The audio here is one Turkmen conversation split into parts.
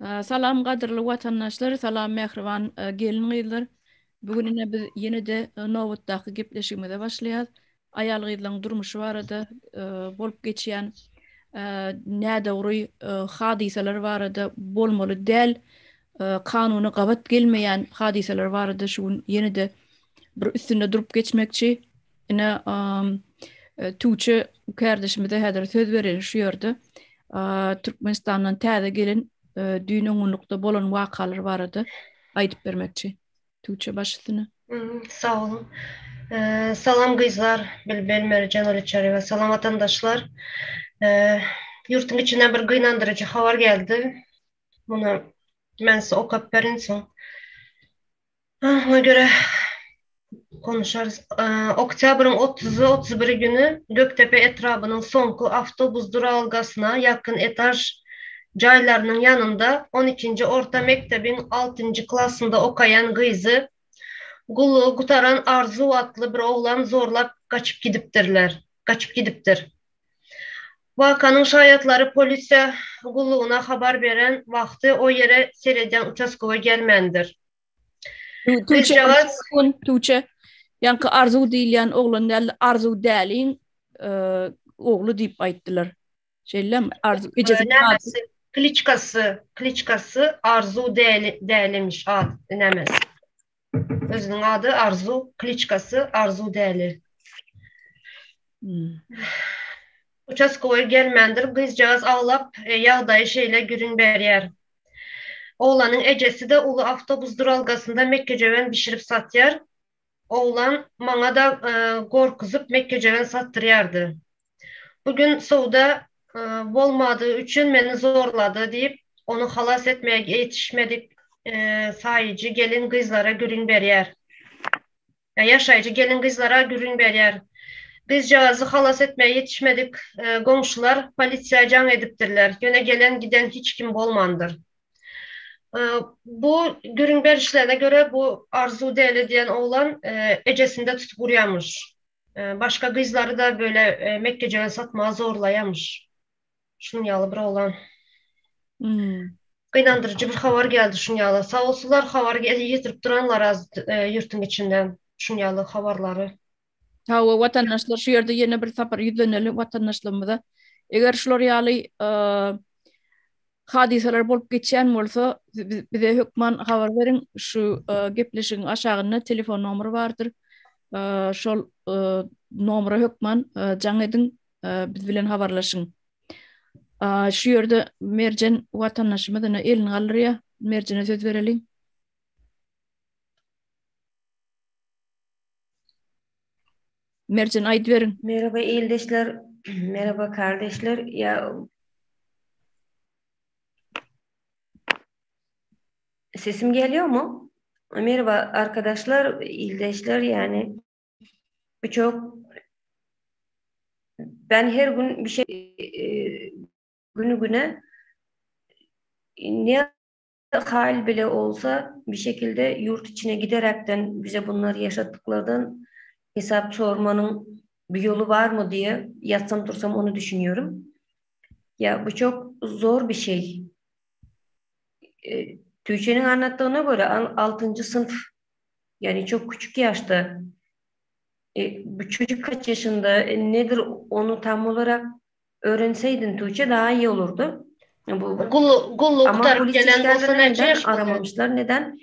Salam qadirli vatandaşlar, salam mehriban gelin gıylar. Bugün yine biz yine de Nowat'taki gepleşigimize başlayaz. Ayal gıylaryň durmuşy barada bolup geçýän näde uruy hadiseler barada bolmaly däl, kanuny gabat gelmeýän hadiseler barada şu yine de bir üstünde durup geçmekçi. Ine Tuğçe kardeşimize häzir söz beren şu ýerde. Türkmenistandan täze gelin düýün öňünlikde bolan wakalar barady aýdyp bermekçi. Tuğçe başysyny. Sağ olun. Salam kızlar, Bilbel Mercan Aliçareva. Salam vatandaşlar. Yurtun içinden bir gıynandırıcı haber geldi. Bunu ben size okuyup verin son. Ona göre konuşarız. Oktyabrın 30'u 31 günü Göktepe etrafının sonku avtobus duralgasına yakın etaj caylarının yanında 12. Orta Mektebin 6. klasında okayan kızı Gulu Gutaran Arzu adlı bir oğlan zorlap kaçıp gidiptir. Vakanın şahitleri polise Gulu'na haber veren vakti o yere sereden uçaskova gelmendir. Tuğçe yankı Arzu diýilýän oglan däl Arzu däliň oglu diýip aýtdylar. Şeýlem Arzu gecesi Nämesi kliçkası Arzu dälimiş ad nämesi. Özünün adı Arzu, kliçkası Arzu däli. Uçaskoya gelmendir. Kızcağız ağlap yağdayı şeyle gürün beryer. Oğlanın ecesi de ulu avtobus duralgasında mekkeceven pişirip satyar. Oğlan mana da korkuzup mekkeceven sattıryardı. Bugün soğuda olmadığı için beni zorladı deyip onu halas etmeye yetişmedik sahici gelin kızlara gürün beryer. Yaşayıcı gelin kızlara gürün beryer. Kızcağızı halas etmeye yetişmedik komşular polisiye can ediptirler. Yöne gelen giden hiç kim olmandır. Bu görünber işlerine göre bu Arzu Deli diyen oğlan ecesinde tutup vuruyormuş. Başka kızları da böyle Mekkece'ye satmaya zorlayamış. Şunun yalı bir oğlan. Kıynandırıcı bir haber geldi şunun yalı. Sağ olsunlar haber getirip duranlar az yurtun içinden şunun yalı haberleri. Hawa vatandaşlar şu yerde yine bir sapar yüzleneli vatandaşlarımıza. Eğer şular ýaly hadiseler bolup geçýän bolsa bize hökman habar berin. Şu gepleşigiň aşagyna telefon nomeri bardyr. Şol nomera hökman jaň edin biz bilen habarlaşyň. Şu yerde Merjan vatandaşymyzyna elini galdyrýar. Merjane söz bereliň. Mercan Aydverin. Merhaba ildeşler, merhaba kardeşler. Ya sesim geliyor mu? Merhaba arkadaşlar, ildeşler yani birçok ben her gün bir şey günü güne ne hal bile olsa bir şekilde yurt içine giderekten bize bunları yaşattıklarından hesap sormanın bir yolu var mı diye yatsam dursam onu düşünüyorum. Ya bu çok zor bir şey. Tuğçe'nin anlattığına göre 6. sınıf yani çok küçük yaşta bu çocuk kaç yaşında nedir onu tam olarak öğrenseydin Tuğçe daha iyi olurdu. Ama polis gelen olsa neden aramamışlar? Neden?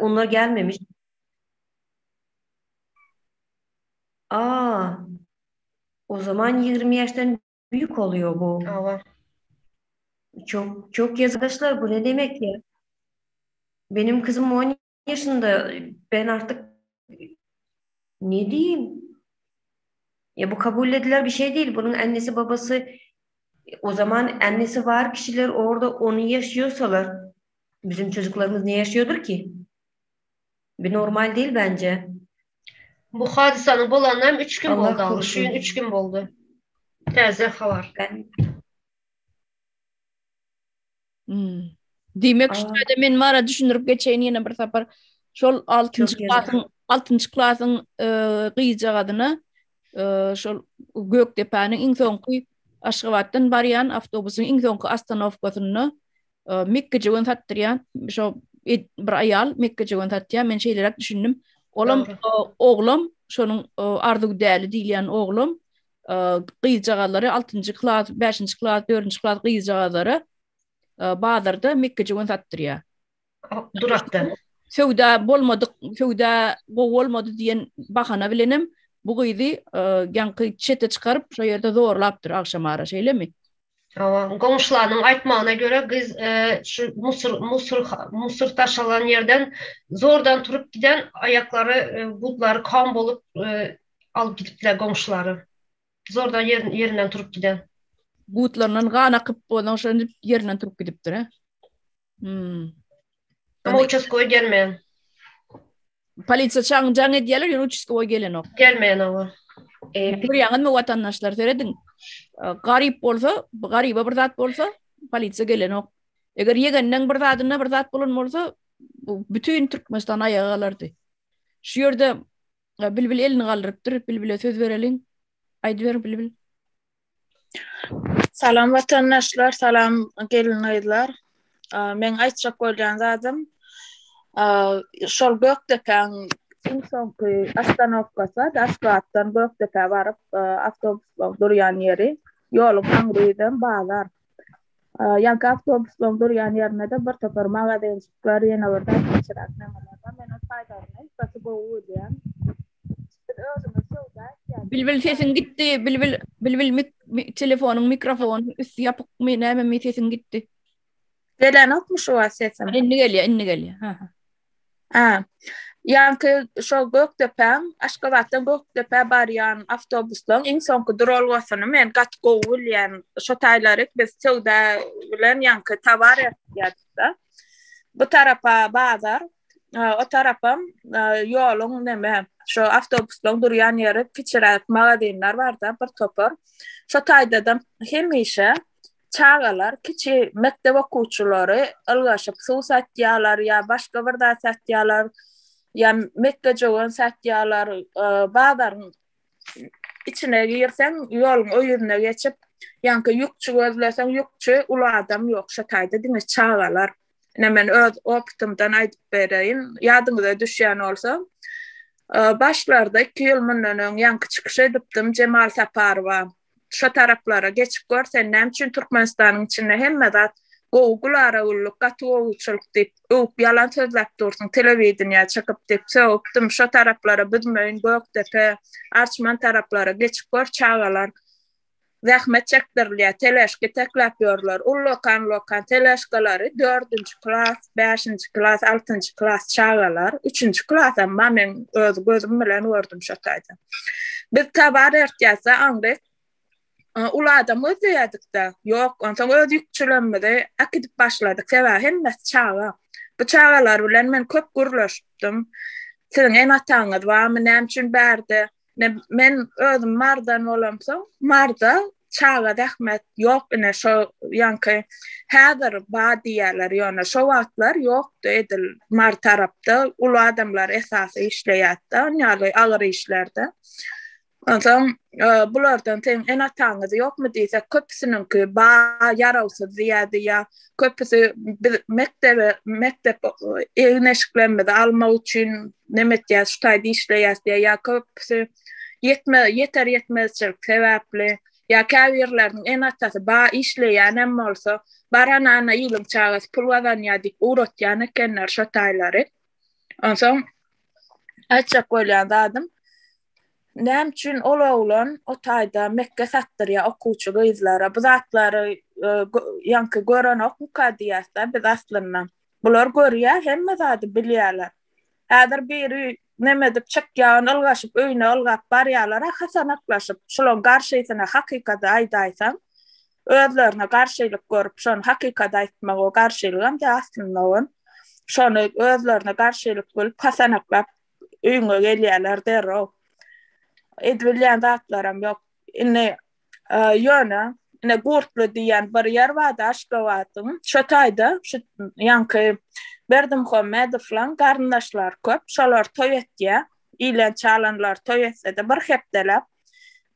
Onlar gelmemiş. O zaman 20 yaştan büyük oluyor bu. Aa. Çok yazık arkadaşlar, bu ne demek ya? Benim kızım 10 yaşında. Ben artık ne diyeyim? Ya bu kabul edilir bir şey değil. Bunun annesi babası o zaman annesi var kişiler orada onu yaşıyorsalar bizim çocuklarımız ne yaşıyordur ki? Bir normal değil bence. Bu hadisanın bolanlarım 3 gün Allah boldu. korusun. 3 gün boldu. Täze habar. Demek şöyle men mara düşünürüp geçeýin ýene bir sapar. Şol 6-njy klasyň gyýjak adyna şol Göktepäniň iň soňky Aşgabatdan barýan awtobusyň iň soňky astanowkasyny Mekke jogun satdyryan, şo bir ayal Mekke jogun satdyryan, men şeýlerek düşündim. Olam oglum, şonuň arzugy däli diýilýän oglum, gyýjagallary 6-njy klas, 5-nji klas, 4-nji klas gyýjagallary bazarda Mekke jogun satdyrýar. Durakda. Söwda bolmadyk, söwda bolmady diýen bahana bilenim. Bu gyzy ýanky çete çykaryp şo ýerde zorlapdyr akşamara, şeýlemi? Komşularının aytmağına göre kız şu musur taşalan yerden zordan turup giden ayakları, budları kan bolup alıp gidipler komşuları. Zordan yerinden turup giden. Budlarından kan akıp ondan sonra yerinden turup gidipdir. Ama uçaskoya gelmeyen. Polisiya çağıncan ediyorlar, yani uçaskoya gelen ok. Gelmeyen ama. Bir yandan mı vatandaşlar söyledin? Garip bolsa, gariba bir zat bolsa, polisiya gelen ok. Eger yegenden bir zatına bir zat bulunmasa, bütün Türkmenistan ayağa alardı. Şu yerde bilbil elini kaldırıptır, bilbile söz verelim. Aydı ver bilbil. Salam vatandaşlar, salam gelin aydılar. Men aytjak bolýan zadım. Şol Gökdepeň soňky astanokasy Daşgatdan Gökdepe baryp awtobus durýan ýeri ýoluň aňrydan bazar. Ýanky awtobus durýan ýerine de bir topar magazinçikler ýene bir da geçirak nemalar. Men o saýdaryny basy bolýan. Bilbil sesin gitti, bilbil telefonun mikrofon üstü yapık mı näme sesin gitti. Gelen okmu şu sesim? Inni gelýär. Ýanky şo Gökdepeň, Aşgabatdan Gökdepe barýan awtobuslaryň iň soňky duralgasyny men gatgo bilýän şo taýlary biz söwda bilen ýanky towar ýatda. Bu tarapa bazar, o tarapa ýoluň näme şo awtobuslaryň durýan ýeri kiçirak magazinler barda bir topar. Şo taýdadan hemişe çağalar, kiçi mektep okuwçylary ylgaşyp suw satýarlar ýa başga bir da satýarlar ýa Mekke jogan satýarlar bazaryň içine girsen ýoluň o ýerine geçip ýanky ýükçü gözleseň ýükçü uly adam ýok şo taýda diňe çağalar. Men öz optymdan aýdyp bereýin, ýadyňyza düşýän bolsa başlarda 2 ýyl mundan ýanky çykyş edipdim Cemal Saparowa. Şo taraplara geçip görsen näme Türkmenistanyň içinde hemme zat gowgulara ulluk gatowçylyk diýip ýalan sözläp dursun telewizioniýa çykyp diýip söwüpdim şo taraplara bilmeýin Gökdepe, Arçman taraplara geçip gör çağalar zähmet çekdirýär, teleşke teklap ýörler. Lokan teleşkalary 4-nji klas, 5-nji klas, 6-njy klas çağalar, 3-nji klas amma men öz gözüm bilen gördüm şo taýda. Biz tabar ertýäse aňryk ula adam ödýärdik-de. Ýok, onsoň öz ýükçülenmedi, akidip başladyk. Sebä hemme çağa. Bu çağalar bilen men köp gürleşdim. Siziň en ataňyz barmy, näme üçin berdi? Men özüm mardan bolamsa, marda çağa rahmet ýok ine şo ýanky häzir badiýalar ýöne şo wagtlar ýokdy edil mar tarapda ula adamlar esasy işleýärdi, ýaly agyr işlerde. Ondan bulardan teň en ataňyz ýokmy diýsek köpüsiniňki ýarawsyz diýýärdi ýa köpüsü mektep eňeşiklenmedi alma üçin nemetýär şu taýda işleýärdi ýa köpüsü yetmezçilik sebäpli ýa käwirleriň en atasy işleýän hem bolsa barana ýylyň çagasy pul gazanýar diýip uğratýan ekenler şo taýlary. Ondan aýtjak bolýan zadım. Näme üçin ola o taýda Mekke satdyrýar okuwçy gyzlara, bu zatlary ýanky gören okmuka diýärler, biz aslynda bular görýär, hemme zady bilýärler. Häzir biri neme dip çekýän ylgaşyp öýüne ylgap barýarlar, hasanatlaşyp şolaň garşysyna hakykaty aýdaýsan, özlerine garşylyk görüp şonu hakykaty aýtmak o garşylygam da aslynda on. Şonu özlerine garşylyk bolup hasanatlap öýüne gelýärler derro. Edilýän zatlaram ýok. Ine ýöne, ine gurtly diýen bir ýer bardy Aşgabatdyň. Şo taýda, şu ýanky Berdimuhammedow garyndaşlar köp, şolar toý etýär. Ilen çalanlar toý etse bir hepdelep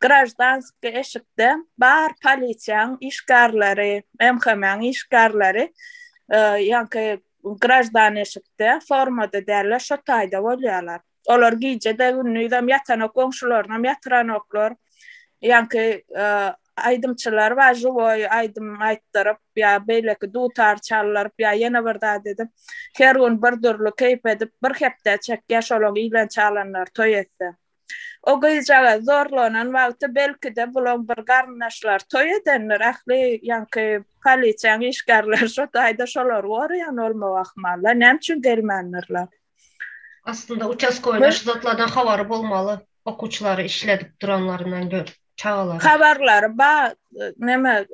grajdanski eşikde bar polisiýaň işgärleri, MHM-iň işgärleri yani gражданеşikde formada derler şu tayda bolýarlar. Olar gijede günnüýdem ýatana goňşularyna ýatyranoklar. Yani aydymçylar we jowy aydym aýtdyryp ýa beýleki dutar çallaryp ýa ýene bir da dedim. Her gün bir dürli keyp edip bir hepde çekýär şolaň ilen çalanlar toý etse. O gyjaga zorlanan wagty belki de bulan bir garnaşlar toý edenler ahli yani polisiýa işgärler şu taýda şolar gorýan olmak ahmalla. Näme üçin gelmänlerler? Aslında uçaska oynaşyzatlardan habary bolmaly. Okuçlary işledip duranlarından çağalar. Habarlar ba neme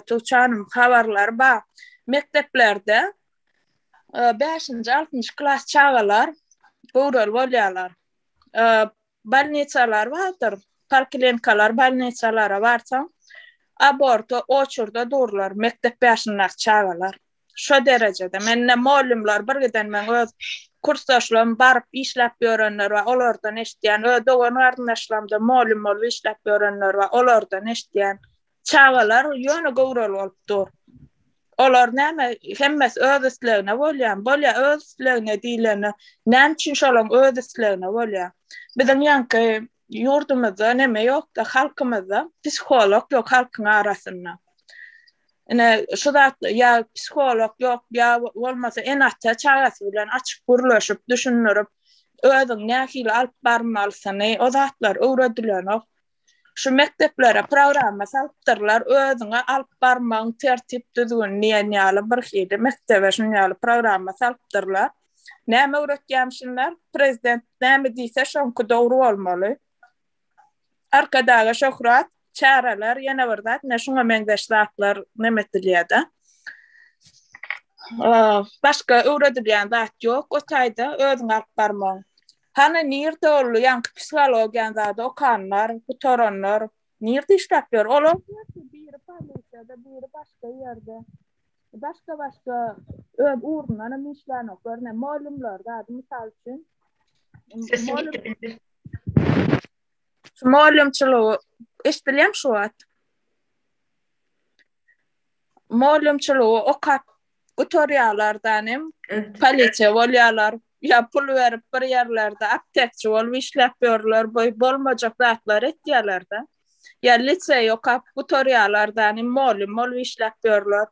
Tuğçanım habarlar ba mekteplerde 5-nji 6-njy klas çağalar gowral bolýarlar. Balnitsalar vardır. Parklenkalar balnitsalara barsaň aborto oçurda durlar mektep ýaşyndaky çağalar. Şo derejede menne muallimler birgeden men öz kursdaşlarym barıp işläp ýörenler we olardan eşitýän dogan gardaşlarymda muallim bolup işläp ýörenler we olardan eşitýän çağalar ýöne gowral bolup dur. Olar näme hemmesi öz islegine bolýar, öz islegine diýleni näme üçin şolaň öz islegine bolýar. Bizim ýanky ýurdumyzda näme ýok da halkymyzda psikolog ýok halkyň arasynda. Ene şu da ya psikolog ýok ya bolmasa enatça çağasy bilen açyk gurlaşyp düşünürüp özüň nähili alyp barmalysyny o zatlar öwredilenok. Şu mekteplere programa salypdyrlar özüňe alyp barmagyň tertip düzgünini ýaly bir hili mektebe şunýaly programa salypdyrlar. Näme öwretýänmişler? Prezident näme diýse şonky dogry bolmaly. Arkadaga şöhrat çäreler ýene bir zat, şoňa meňzeşdatlar näme edilýär-de. Başga öwredilýän zat ýok, o taýda özüň alyp barmagyň. Hana nirde olu ýanky psihologiýan zat okanlar, gutoranlar nirde işläp ýör? Olar biri polisiýada, biri başga ýerde. Başga öz urundan işlänoklar, ne muallimler zat misal üçin. Muallimçylygy eşdilýär şu wagt. Muallimçylygy okap gutoriýalardan hem polisiýa bolýarlar. Ya pul verip bir yerlerde aptekçi bolup işläp ýörler, bolmajak zatlar etýärler-de. Ya lisey okap gutoriýalardan hem muallim bolup işläp ýörler.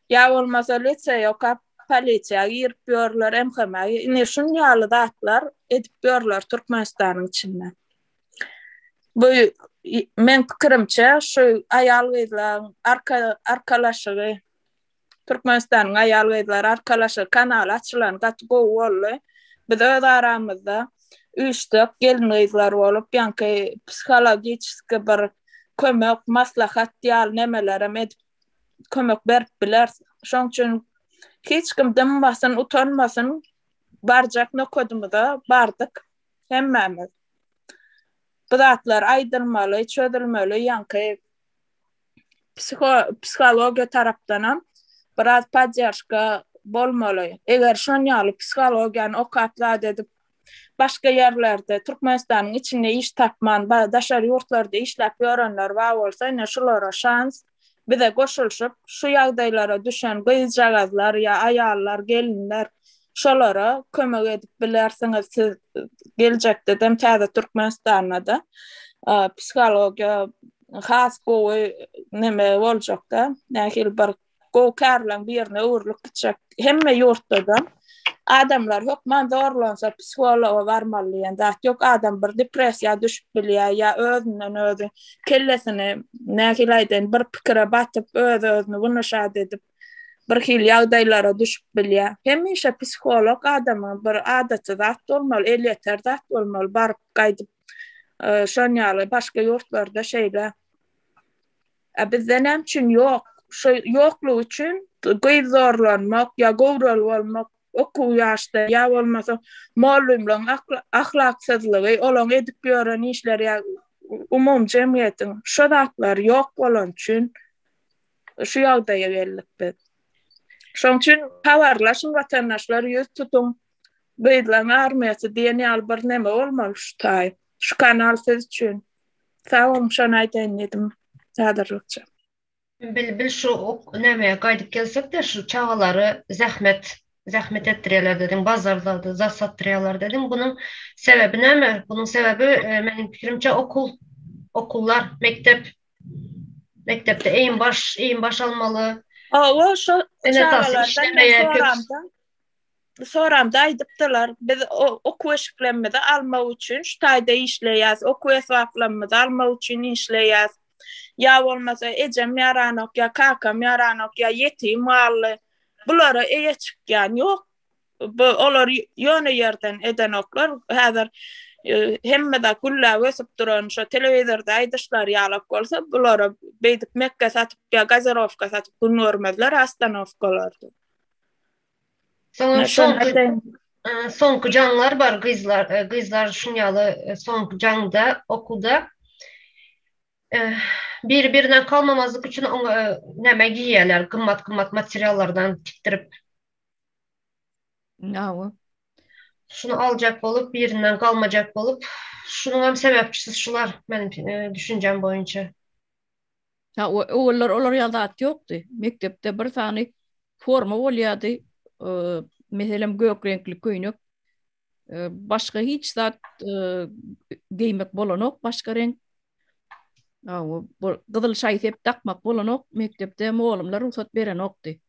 Ya bolmasa lisey okap polisiýa girip ýörler, emheme. Ine şunýaly zatlar edip ýörler Türkmenistanyň içinde. Bu men pikirimçe şu aýal gyzlaryň arkalaşygy Türkmenistanyň aýal gyzlary arkalaşy kanal açylan gatgy boldy. Biz öz aramyzda üçdük gelin gyzlar bolup ýanky psihologik bir kömek maslahat ýaly nemelere edip kömek berip biler. Şoň üçin hiç kim dymmasyn, utanmasyn barjak nokodumyza bardyk hemmemiz. Bu zatlar aýdylmaly, çözülmeli ýanky psihologiýa tarapdanam biraz podдержка bolmaly. Eger şonýaly psihologiýany okap zat edip başga ýerlerde Türkmenistanyň içinde iş tapman, daşary ýurtlarda işläp ýörenler bar bolsa, ine şolara şans bize goşulşyp şu ýagdaýlara düşen gyzjagazlar ýa aýallar, gelinler şolara kömek edip bilersiňiz. Siz geljekde dem täze Türkmenistanda da psihologiýa has gowy neme boljak da. Nähili bir gokarlan birine öwürlük gitjek. Hemme ýurtda da adamlar hokman zorlansa psihologa barmaly zat ýok. Adam bir depressiýa düşüp bilýär ýa özünden özü kellesini nähili bir pikire batyp özüni bunyşat edip bir hil ýagdaýlara düşüp bilýär. Hemişe psikolog adamyň bir adaty zat bolmaly, elýeter zat bolmaly, baryp gaýdyp şonýaly başga ýurtlarda şeýle. Bizde näme üçin ýok? Şu ýoklugy üçin gyzorlanmak ýa gowral bolmak okuw ýaşda ýa bolmasa muallimleň ahlaksyzlygy, olaň edip ýören işleri ýa umum jemgyýetiň şu zatlar ýok bolan üçin şu ýagdaýa geldik biz. Şoň üçin habarlaşyň watandaşlar ýüz tutun. Gyzlaryň armiýasy diýen ýaly bir näme bolmaly şu taý. Şu kanal siz üçin. Sağ olun, şonu aýtaýyn dedim. Sadarlykça. Bil şu näme gaýdyp gelsek de şu çağaları zähmet etdirýärler dedim, bazarlarda zat satdyrýarlar dedim. Bunun sebebi näme? Bunun sebebi menim pikirimçe okullar, mektepde eýin baş almaly. O şu En esasy çağalardan ben işlemeýe soramda aýdypdylar. Biz oku eşiklenmede almak üçin şu taýda işleýäs, oku esaplanmada almak üçin işleýäs. Ya bolmasa ejem yaranok ya kakam yaranok ya yetim mally. Bulara eýe çykýan ýok. Bu olar ýöne ýerden edenoklar häzir hemme de güllä ösüp duran şu telewizorda aýdyşlar ýalap bolsa bulara beýdip mekke satyp ya gazerovka satyp günörmezler astanovkalardy. Soňra Näçe soňky jaňlar bar gyzlar şunýaly soňky jaňda okulda bir-birine kalmamazlık için näme giýýärler, gymmat materiallardan tiktirip Nawa. şunu alacak bolup birinden kalmacak bolup şunun hem sebepçisi şular benim düşüncem boyunca. Ha olar ýaldat ýokdy. Mektepde bir tane forma bolýardy. Meselem gök renkli köýnök. Başga hiç zat giymek bolanok, başga renk. Gyzyl şaýsep takmak bolanok mektepde moğolumlar ruhsat berenokdy.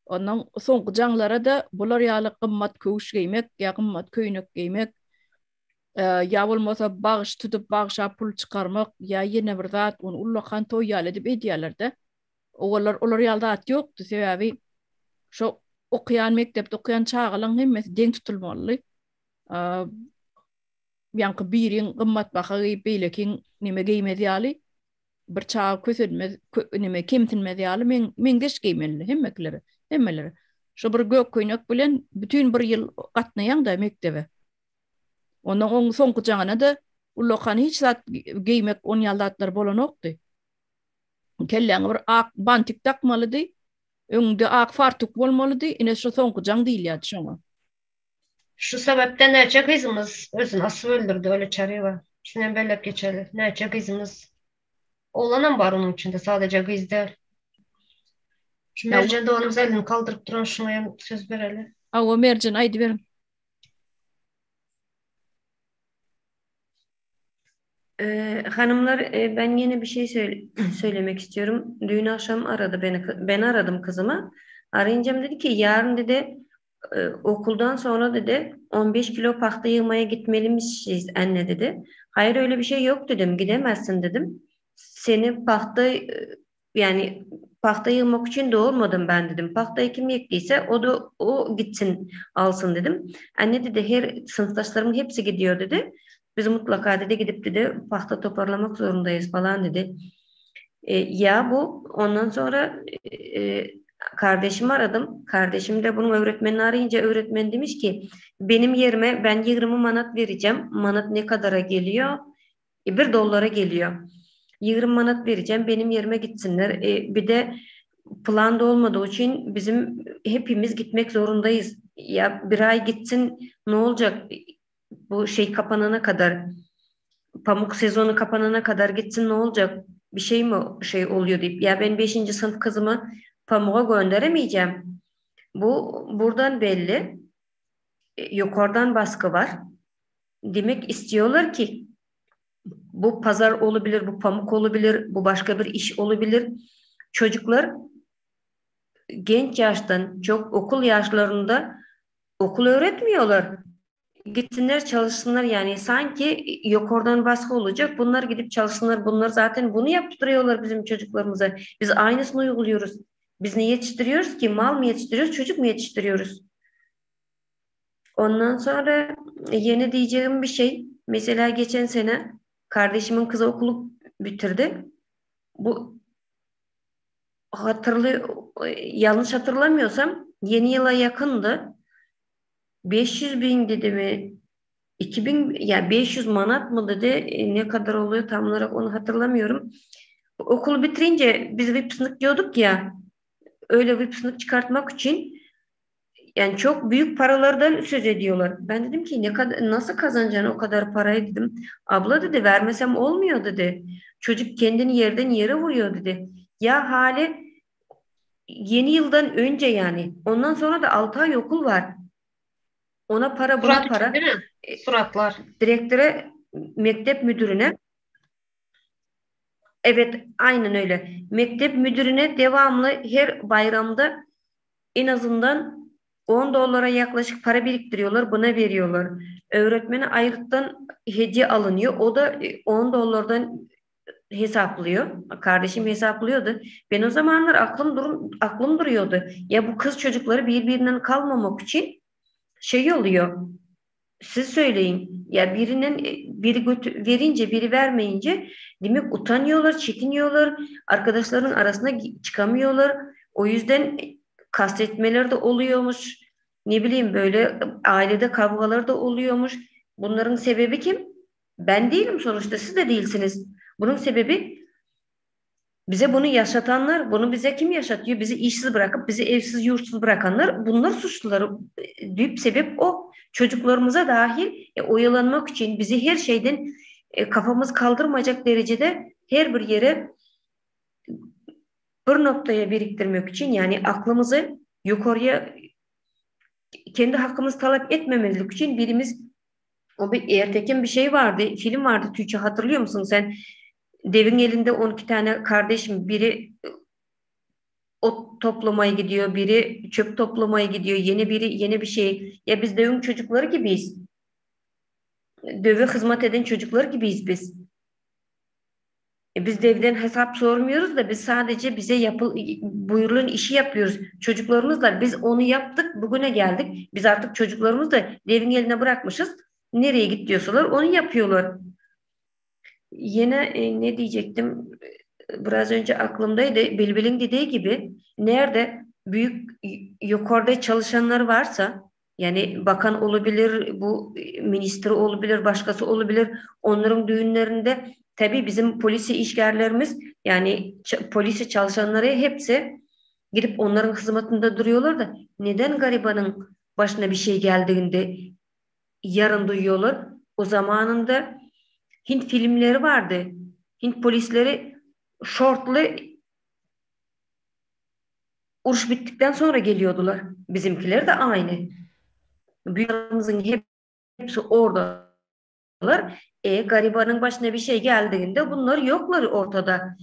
Ondan soňky jaňlara da bular ýaly gymmat köwüş giymek, ýa gymmat köýnök giymek, ýa bolmasa bagyş tutup bagşa pul çykarmak, ýa ýene bir zat onu ullakan toý ýaly dip edýärler-de. Olar ýaldat ýokdy sebäbi şo okuyan mektepde okuyan çağalan hemmesi deň tutulmaly. Ýa-ni biriň gymmat baha gyýyp beýlekiň nime giýmedi ýaly bir çağa kösedmez nime kemtinmedi ýaly men geç giýmeli hemmeleri. Şo bir gök köýnök bilen bütün bir ýyl gatnaýan da mektebe. Ondan oň soňky jaňyna da ullakan hiç zat giýmek on ýaldatlar bolanokdy. Kelleňe bir ak bantik takmalydy. Öňde ak fartuk bolmalydy. Ine şu soňky jaň diýilýärdi şoňa. Şu sebepten näçe gyzymız özüni asyp öldürdi öyle çarýa. Şunem bellep geçeli. Näçe gyzymız oğlanam bar onun içinde sadece gyz değil. Şu Mercan da onun elini kaldırıp duran şuna hem söz bereli. Awa Mercan aýdy berin. Hanımlar, ben yine bir şey söylemek istiyorum. Dün akşam aradı beni. Ben aradım kızımı. Arayınca dedi ki yarın dedi okuldan sonra dedi 15 kilo pahta yığmaya gitmeliymişiz anne dedi. Hayır öyle bir şey yok dedim. Gidemezsin dedim. Seni pahta yani pahta yığmak için doğurmadım ben dedim. Pahtayı kim yektiyse o gitsin alsın dedim. Anne dedi her sınıftaşlarımın hepsi gidiyor dedi. Biz mutlaka dedi gidip dedi pahta toparlamak zorundayız falan dedi. Ya bu ondan sonra kardeşimi aradım. Kardeşim de bunun öğretmenini arayınca öğretmen demiş ki benim yerime ben 20 manat vereceğim. Manat ne kadara geliyor? $1 geliyor. 20 manat vereceğim. Benim yerime gitsinler. Bir de planda olmadığı için bizim hepimiz gitmek zorundayız. Ya bir ay gitsin ne olacak? Bu şey kapanana kadar pamuk sezonu kapanana kadar gitsin ne olacak? Bir şey mi oluyor deyip ya ben 5. sınıf kızımı pamuğa gönderemeyeceğim. Bu buradan belli. Yukarıdan baskı var. Demek istiyorlar ki bu pazar olabilir, bu pamuk olabilir, bu başka bir iş olabilir. Çocuklar genç yaştan çok okul yaşlarında okul öğretmiyorlar. Gitsinler çalışsınlar yani sanki yukarıdan baskı olacak. Bunlar gidip çalışsınlar. Bunlar zaten bunu yaptırıyorlar bizim çocuklarımıza. Biz aynısını uyguluyoruz. Biz ne yetiştiriyoruz ki? Mal mı yetiştiriyoruz, çocuk mu yetiştiriyoruz? Ondan sonra yeni diyeceğim bir şey. Mesela geçen sene kardeşimin kızı okulu bitirdi. Bu yanlış hatırlamıyorsam yeni yıla yakındı. 500.000 dedi mi? 2000 ya 500 manat mı dedi? Ne kadar oluyor tam olarak onu hatırlamıyorum. Okulu bitirince biz vipsnik diyorduk ya. Öyle vipsnik çıkartmak için yani çok büyük paralardan söz ediyorlar. Ben dedim ki nasıl kazanacaksın o kadar parayı dedim. Abla dedi vermesem olmuyor dedi. Çocuk kendini yerden yere vuruyor dedi. Ya hali yeni yıldan önce yani. Ondan sonra da 6 ay okul var. Ona para buna Surat için para. değil mi? Suratlar. Direktöre, mektep müdürüne, evet aynen öyle. Mektep müdürüne devamlı her bayramda en azından 10 dolara yaklaşık para biriktiriyorlar, buna veriyorlar. Öğretmene ayrıca hediye alınıyor. O da 10 dolardan hesaplıyor. Kardeşim hesaplıyordu. Ben o zamanlar aklım duruyordu. Ya bu kız çocukları birbirinden kalmamak için şey oluyor. Siz söyleyin. Ya biri verince biri vermeyince demek utanıyorlar, çekiniyorlar. Arkadaşların arasına çıkamıyorlar. O yüzden kastetmeler de oluyormuş. Ne bileyim böyle ailede kavgalar da oluyormuş. Bunların sebebi kim? Ben değilim sonuçta, siz de değilsiniz. Bunun sebebi bize bunu yaşatanlar. Bunu bize kim yaşatıyor? Bizi işsiz bırakıp bizi evsiz yurtsuz bırakanlar, bunlar suçluları. Büyük sebep o. Çocuklarımıza dahil oyalanmak için bizi her şeyden kafamız kaldırmayacak derecede her bir yere bir noktaya biriktirmek için, yani aklımızı yukarıya, kendi hakkımızı talep etmemezlik için birimiz, o bir Ertekin bir şey vardı, film vardı Türkçe, hatırlıyor musun sen? Devin elinde 12 tane kardeşim, biri ot toplamaya gidiyor, biri çöp toplamaya gidiyor, yeni bir şey. Ya biz devin çocukları gibiyiz. Döve hizmet eden çocuklar gibiyiz biz. Biz devden hesap sormuyoruz da biz sadece buyurulan işi yapıyoruz. Çocuklarımızla biz onu yaptık, bugüne geldik. Biz artık çocuklarımızı da devin eline bırakmışız. Nereye git diyorsalar onu yapıyorlar. Yine ne diyecektim? Biraz önce aklımdaydı. Bilbil'in dediği gibi, nerede büyük yukarıda çalışanlar varsa, yani bakan olabilir, bu ministri olabilir, başkası olabilir. Onların düğünlerinde tabii bizim polisi işgärlerimiz, yani polisi çalışanları hepsi gidip onların hizmetinde duruyorlar da, neden garibanın başına bir şey geldiğinde yarın duyuyorlar? O zamanında Hint filmleri vardı. Hint polisleri şortlu, uruş bittikten sonra geliyordular. Bizimkiler de aynı. Büyüklerimizin hepsi oradalar. Garibanın başına bir şey geldiğinde bunlar yoklar ortada.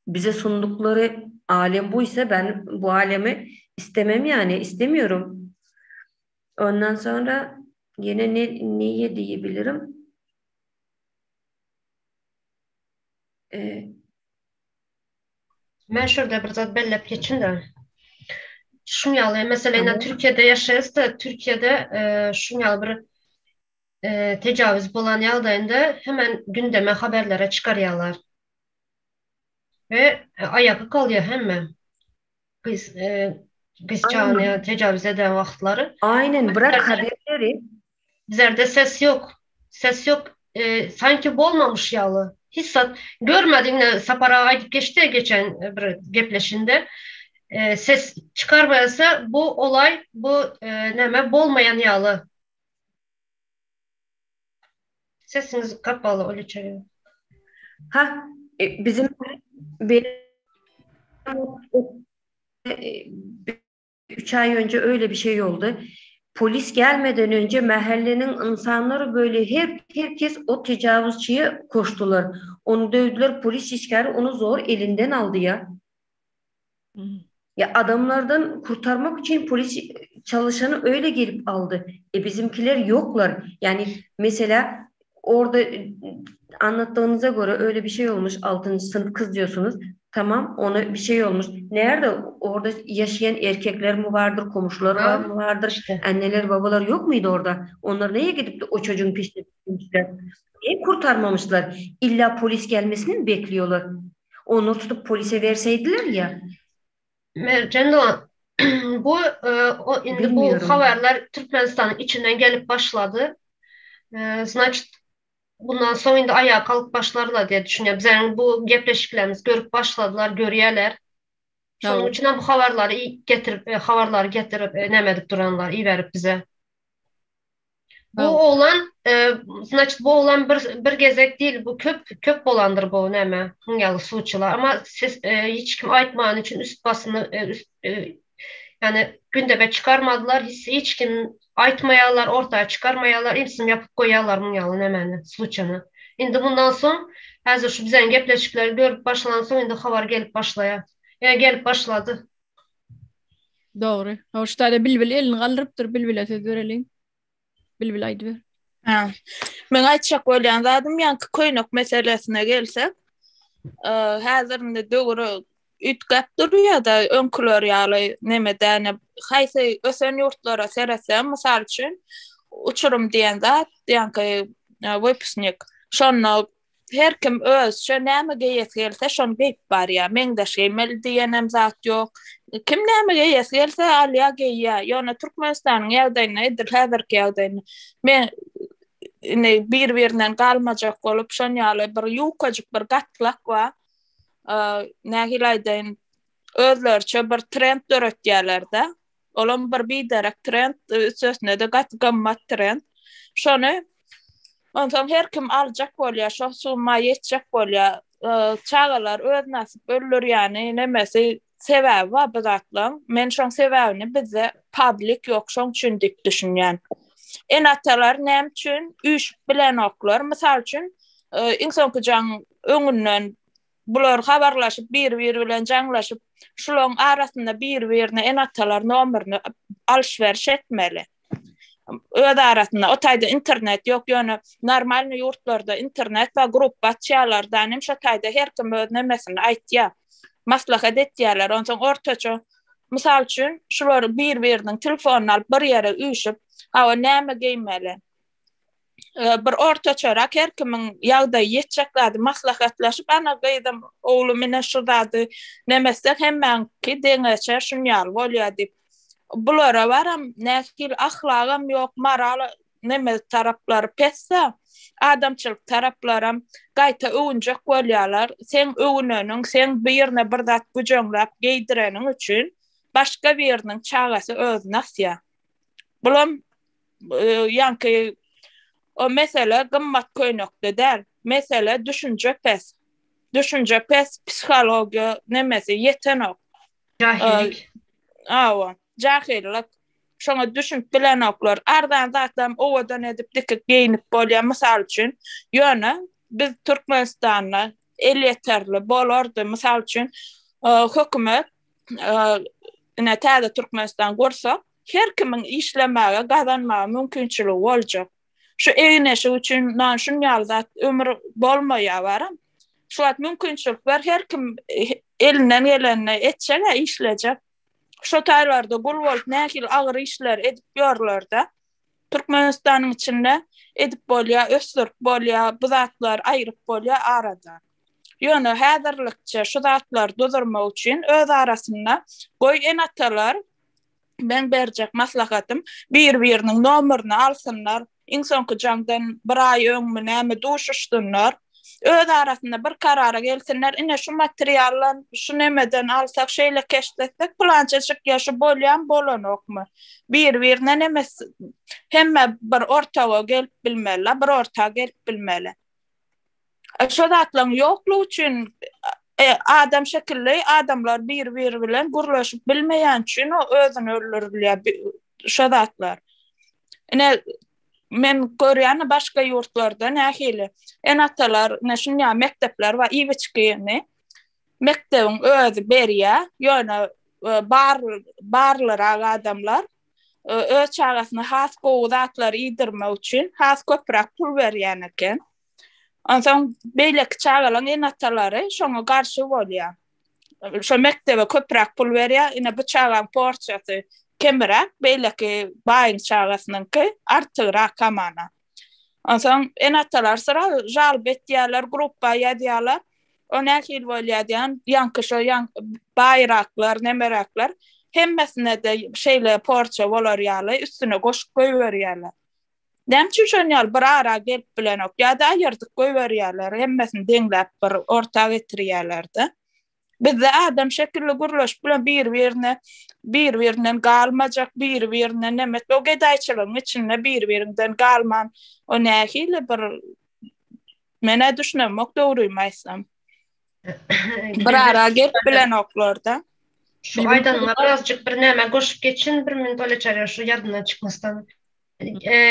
Bize sundukları alem buysa ben bu alemi istemem, yani istemiyorum. Ondan sonra yine neye diyebilirim? Ben şurada bir zat bellep geçin de. Şunyalı mesela yine Tamam. Türkiye'de yaşayız da Türkiye'de şunyalı bir tecavüz bolan yaldayında hemen gündeme haberlere çıkarıyorlar. Ve ayakı kalıyor hemen. Kız, kız çağına Aynen. tecavüz eden vaxtları. Aynen. Bırak haberleri. Bizlerde ses yok. Ses yok. Sanki bolmamış yalı. Hissat. Görmediğimde Sapara'ya gidip geçti ya geçen bir gepleşinde. Ses çıkarmayasa bu olay, bu neme bolmayan yalı. Sesiniz kapalı öyle çeviriyor. Bizim benim 3 ay önce öyle bir şey oldu. Polis gelmeden önce mahallenin insanları böyle herkes o tecavüzçüye koştular. Onu dövdüler, polis işgali onu zor elinden aldı ya. Hı. Ya adamlardan kurtarmak için polis çalışanı öyle gelip aldı. Bizimkiler yoklar. Yani mesela orada anlattığınıza göre öyle bir şey olmuş. 6. sınıf kız diyorsunuz. Tamam, ona bir şey olmuş. Nerede? Orada yaşayan erkekler mi vardır, komşular var Ha, mı vardır, işte. anneler babalar yok muydu orada? Onlar neye gidip de o çocuğun peşine düşmüşler? Niye kurtarmamışlar? İlla polis gelmesini mi bekliyorlar? Onu tutup polise verseydiler ya. Mercan Doğan, bu indi bu Bilmiyorum. haberler Türkmenistan'ın içinden gelip başladı. Значит, bundan sonra indi ayağa kalkıp başlarlar diye düşünüyorum. Bizlerin bu gepleşiklerimiz görüp başladılar, görüyorlar. Şunun Tabii. içinden bu haberleri getirip, haberleri getirip, nemedik duranlar, iyi verip bize. Bu Tabii. oğlan Значит, bu olan bir gezek değil, bu köp bolandır bu neme, hınyalı suçular. Ama siz hiç kim aytmağın için üst basını yani gündeme çıkarmadılar. Hiç kim aytmayalar, ortaya çıkarmayalar, imsim yapıp koyalar hınyalı nemeni, suçunu. Indi bundan son, hazır şu bizen gepleşikleri görüp başlanan son indi haber gelip başlaya. Yani gelip başladı. Doğru. Hoşta bilbil elini kaldırıptır bilbil ötedörelin. Bilbil aydı ver. Ha. Men aytjak bolýan zadym ýanky köýnök meselesine gelsek, häzirinde döwri ütkap durýar-da öňküler ýaly nemedäne haýsy ösen ýurtlara seresem, mysal üçin uçurum diýen zat, ýanky wypusnik. Şonu her kim özçe näme geýes gelse şonu geýip barýar. Meňde şeýmeli diýenem zat ýok. Kim näme geýes gelse alýa geýýär. Ýöne Türkmenistanyň ýagdaýyna edir häzirki ýagdaýyna. Men bir-birinden galmajak bolup şon ýaly bir ýukajyk bir gatlak bar. Nähilaýdaýyn özlerçe bir trend döretýärler-de. Olam bir biderek trend, sösne de gat-gammat trend. Şonu ondan her kim aljak bolýar, şo summa ýetjek bolýar. Çagalar öz nasip öllür ýani nemesi sebäbi bar bu zatlaryň. Men şoň sebäbini bize public ýok, şoň üçin dip düşünýän. Enatalar näme üçin üýşüp bilen oklar. Mysal üçin insanky jaň öňünden bular habarlaşyp bir-biri bilen jaňlaşyp şularyň arasynda bir-birine enatalar nomerini alşveriş etmeli. Öz arasynda otaýda internet ýok, ýöne normal ýurtlarda internet we gruppa çýalardan hem şo taýda her kim öz nemesini aýtýar. Maslahat etýärler, onsoň ortaça mysal üçin şular bir-biriniň telefonuny alyp bir ýere üýşüp, hawa näme geýmeli? Bir ortaçarak her kimin ýagdaýy ýetjeklädi maslahatlaşyp ana gaýdam oglum mene şurady nemesek hemmäňki deňeçe şunýal bolýar dip. Bulara baram nähil ahlagam ýok, moral neme taraplary pessa, adamçylyk taraplarym gaýta öwünjek bolýarlar. Sen öwüneniň, sen birine bir zat güjöňläp geýdireniň üçin başga biriniň çagasy öz nasya. Bulam ýanky o mesele gymmat köýnekde däl. Mesele düşünje pes. Düşünje pes psihologiýa nemesi ýetenek. Cahillik. Awa, jahillik. Şoňa düşünüp bilen oklar ardan zatlam owadan edip dikip geýinip bolýar. Mysal üçin ýöne biz Türkmenistanda el yeterli bolardy. Mysal üçin hökümet ine täze Türkmenistan gorsa her kimin işlemäge, gazanmaga mümkinçiligi boljak. Şu eýneşi üçin nan şunýal zat ömür bolmaýar baram. Şu wagt mümkinçilik bar, her kim elinden geleni etjek, işlejek. Şu taýlarda gul bolup nähil agyr işler edip ýörler-de. Türkmenistanyň içinde edip bolýar, ösdürip bolýar, bu zatlar aýryp bolýar arada. Ýöne häzirlikçe şu zatlar dozurmak üçin öz arasynda goý enatalar ben berjek maslahatym bir-biriniň nomerini alsynlar. İnsanky jaňdan bir aý öňme näme duşuşdunlar. Öz arasynda bir karara gelsinler. Ine şu materiallan şu nemeden alsak şeýle keşfetsek plançaçyk ýaşy bolýan bolanokmy. Bir-birine nemes hemme bir ortaga gelip bilmeli, bir ortaga gelip bilmeli. Şu zatlaryň ýoklugy üçin adam şekilli adamlar bir-biri bilen gurlaşyp bilmeýän üçin o özüni öldürýär şu zatlar. Ine men görýän başga ýurtlarda nähili enatalar, näşinýa mektepler we iwiçkini mektebiň özü berýär, ýöne barlar adamlar öz çagasyna has gowdatlar ýydirmek üçin has köprak pul berýän eken. Onsoň beýleki çagalyň enatalary şoňa garşy bolýar. Şo mektebe köprak pul berýär, ine bu çagaň porçasy kemrak beýleki baýyň çagasynyňky artygyrak kamana. Onsoň enatalar sıra jal betýärler, gruppa ýadýarlar. O nähil bolýar, ýanky şo baýraklar, nemeraklar hemmesine de şeýle porça bolar ýaly, üstüne goşup goýberýärler. Näme üçin ýal bir ara gelip bilenok ýa-da ýerdik goýberýärler, hemmesini deňläp bir ortak getirýärler-de. Bizde adam şekilli gurulaş bilen bir-birinden galmajak, bir-birinden nemet. O gedaýçylygyň içinde bir-birinden galman. O nähili bir mene düşünemek dogruýmaýsam. Bir ara gep bilen oklarda. Şu Aydan'a birazcık bir näme goşup geçin, bir minut öyle çarıyor şu yadından çıkmasdan.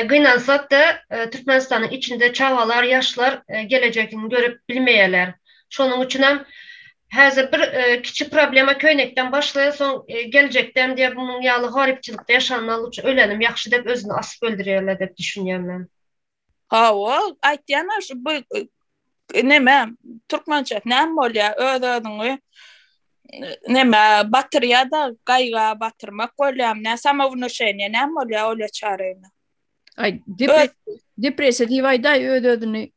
Gynansak da Türkmenistan'ın içinde çağalar, yaşlar gelecekini görüp bilmeyeler. Şonun için hem häzir bir kiçik problema köynekden başlaya son gelecekden diye bunun ýaly garipçilikde yaşanmaly üçin ölenim ýaxşy dep özüni asyp öldürýärler dep düşünýän men. Ha o aýtýan şu bu neme Türkmençe näme bolýar öýdüňi neme bateriýada gaýga batyrmak bolýar näme samovnuşenýe näme bolýar öyle çaryna. Ay depresiya diýip ödödüni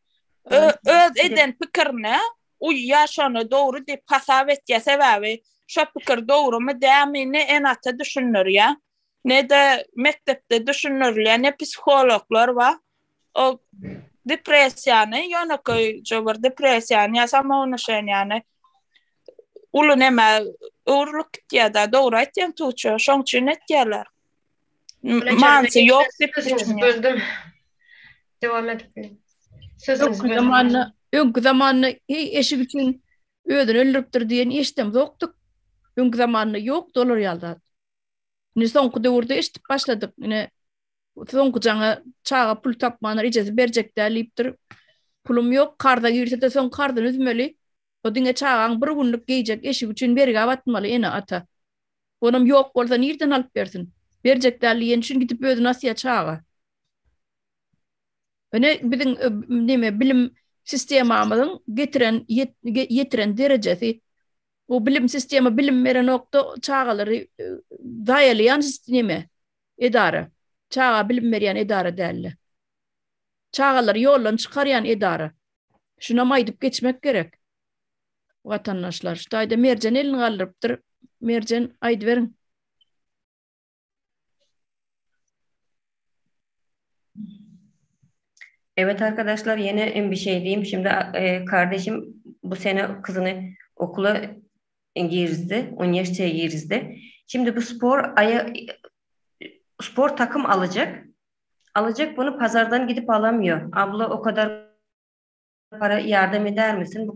öz eden pikirne uýa şonu dogry diýip hasap etýär sebäbi şo pikir dogrymy dämi ne enata düşünür ya ne de mektepde düşünürler ne psikologlar var o depresiýany ýöneköy jogor depresiýany ýasama onu şeňýany ulu näme öwrülük ýa-da dogry aýtýan tuğçu şoň üçin etýärler. Mansy ýok diýip düşünýär. Devam edip. Öňkü zamanna eşik üçin ödün öldürüpdir diýen eşdem ýokdyk. Öňkü zamanna ýok dolar ýaldat. Ne soňky döwürde eşdip başladyk. Ine soňky jaňa çağa pul tapmanlar ijesi berjekler diýipdir. Pulum ýok, karda girse de soň kardan üzmeli. O diňe çağaň bir günlük geýjek eşik üçin berge batmaly ene ata. Onam ýok bolsa nirden alyp bersin? Berjekler diýen üçin gidip ödün asya çağa. Öne biziň neme bilim sistemamyzyň getiren derejesi o bilim sistemi bilim beren nokta çağalary daýalyan sistemi edara. Çağa bilim berýän edara däl. Çağalary ýoldan çykarýan edara. Şuna maýdyp geçmek gerek. Vatandaşlar, ştaýda merjen elini galdyrypdyr. Merjen aýdy berin. Evet arkadaşlar yine bir şey diyeyim. Şimdi kardeşim bu sene kızını okula girdi, üniversiteye girdi. Şimdi bu spor takım alacak. Alacak bunu pazardan gidip alamıyor. Abla o kadar para yardım eder misin?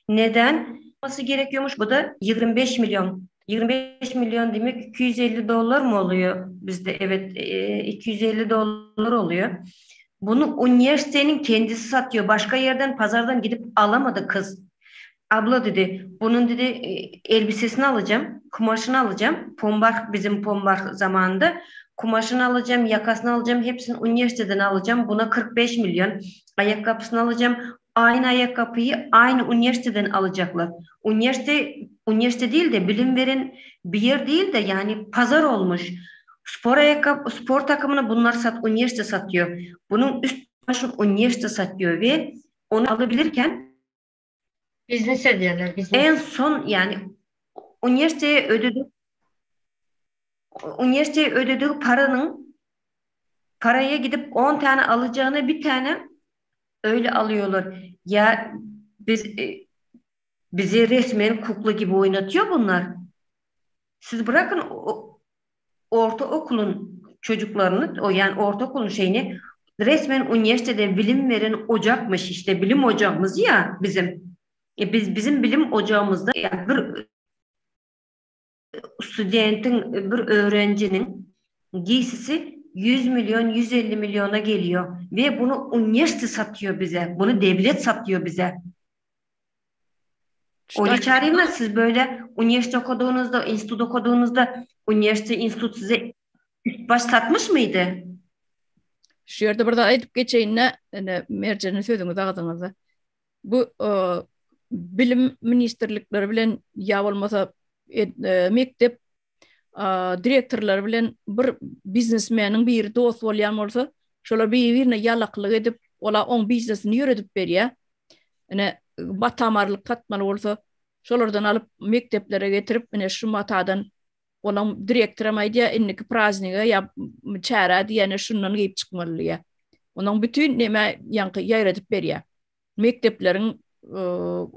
Neden? Nasıl gerekiyormuş? Bu da 25 milyon. 25 milyon demek 250 dolar mı oluyor bizde? Evet 250 dolar oluyor. Bunu üniversitenin kendisi satıyor. Başka yerden pazardan gidip alamadı kız. Abla dedi, bunun dedi elbisesini alacağım, kumaşını alacağım. Bizim pombar zamanında kumaşını alacağım, yakasını alacağım, hepsini üniversiteden alacağım. Buna 45 milyon. Ayakkabısını alacağım. Aynı ayakkabıyı aynı üniversiteden alacaklar. Üniversite değil de bilim veren bir yer değil de yani pazar olmuş. Spor takımını bunlar üniversite satıyor. Bunun üst başın üniversite satıyor ve onu alabilirken Biznes ediyorlar. En son yani üniversiteye ödediği paraya gidip 10 tane alacağına bir tane öyle alıyorlar. Ya bizi resmen kukla gibi oynatıyor bunlar. Siz bırakın ortaokulun çocuklarını, yani ortaokulun şeyini resmen üniversitede bilim veren ocakmış işte bilim ocağımız ya bizim. Bizim bilim ocağımızda yani bir studentin, bir öğrencinin giysisi 100 milyon, 150 milyona geliyor ve bunu üniversite satıyor bize. Bunu devlet satıyor bize. Öyle çağırayım mı? Siz böyle üniversite okuduğunuzda, enstitü okuduğunuzda enstitü size üst baş satmış mıydı? Şu yerde burada ayıp geçeyinle Mercan'ın sözünü dağıdığınızda. Bu bilim ministerlikleri bilen ya olmasa mektep direktörler bilen bir biznesmenin bir dost bolýan bolsa şolar bir-birine ýalaklyk edip ola on biznesini ýöredip berýär. Ene batamarlyk katmaly bolsa şolardan alyp mekteplere getirip ene şu matadan olan direktöre maýdýa inniki prazniga ya çära diýene şundan geyip çykmaly. Onun bütün näme ýaňky ýaýratyp berýär. Mektepleriň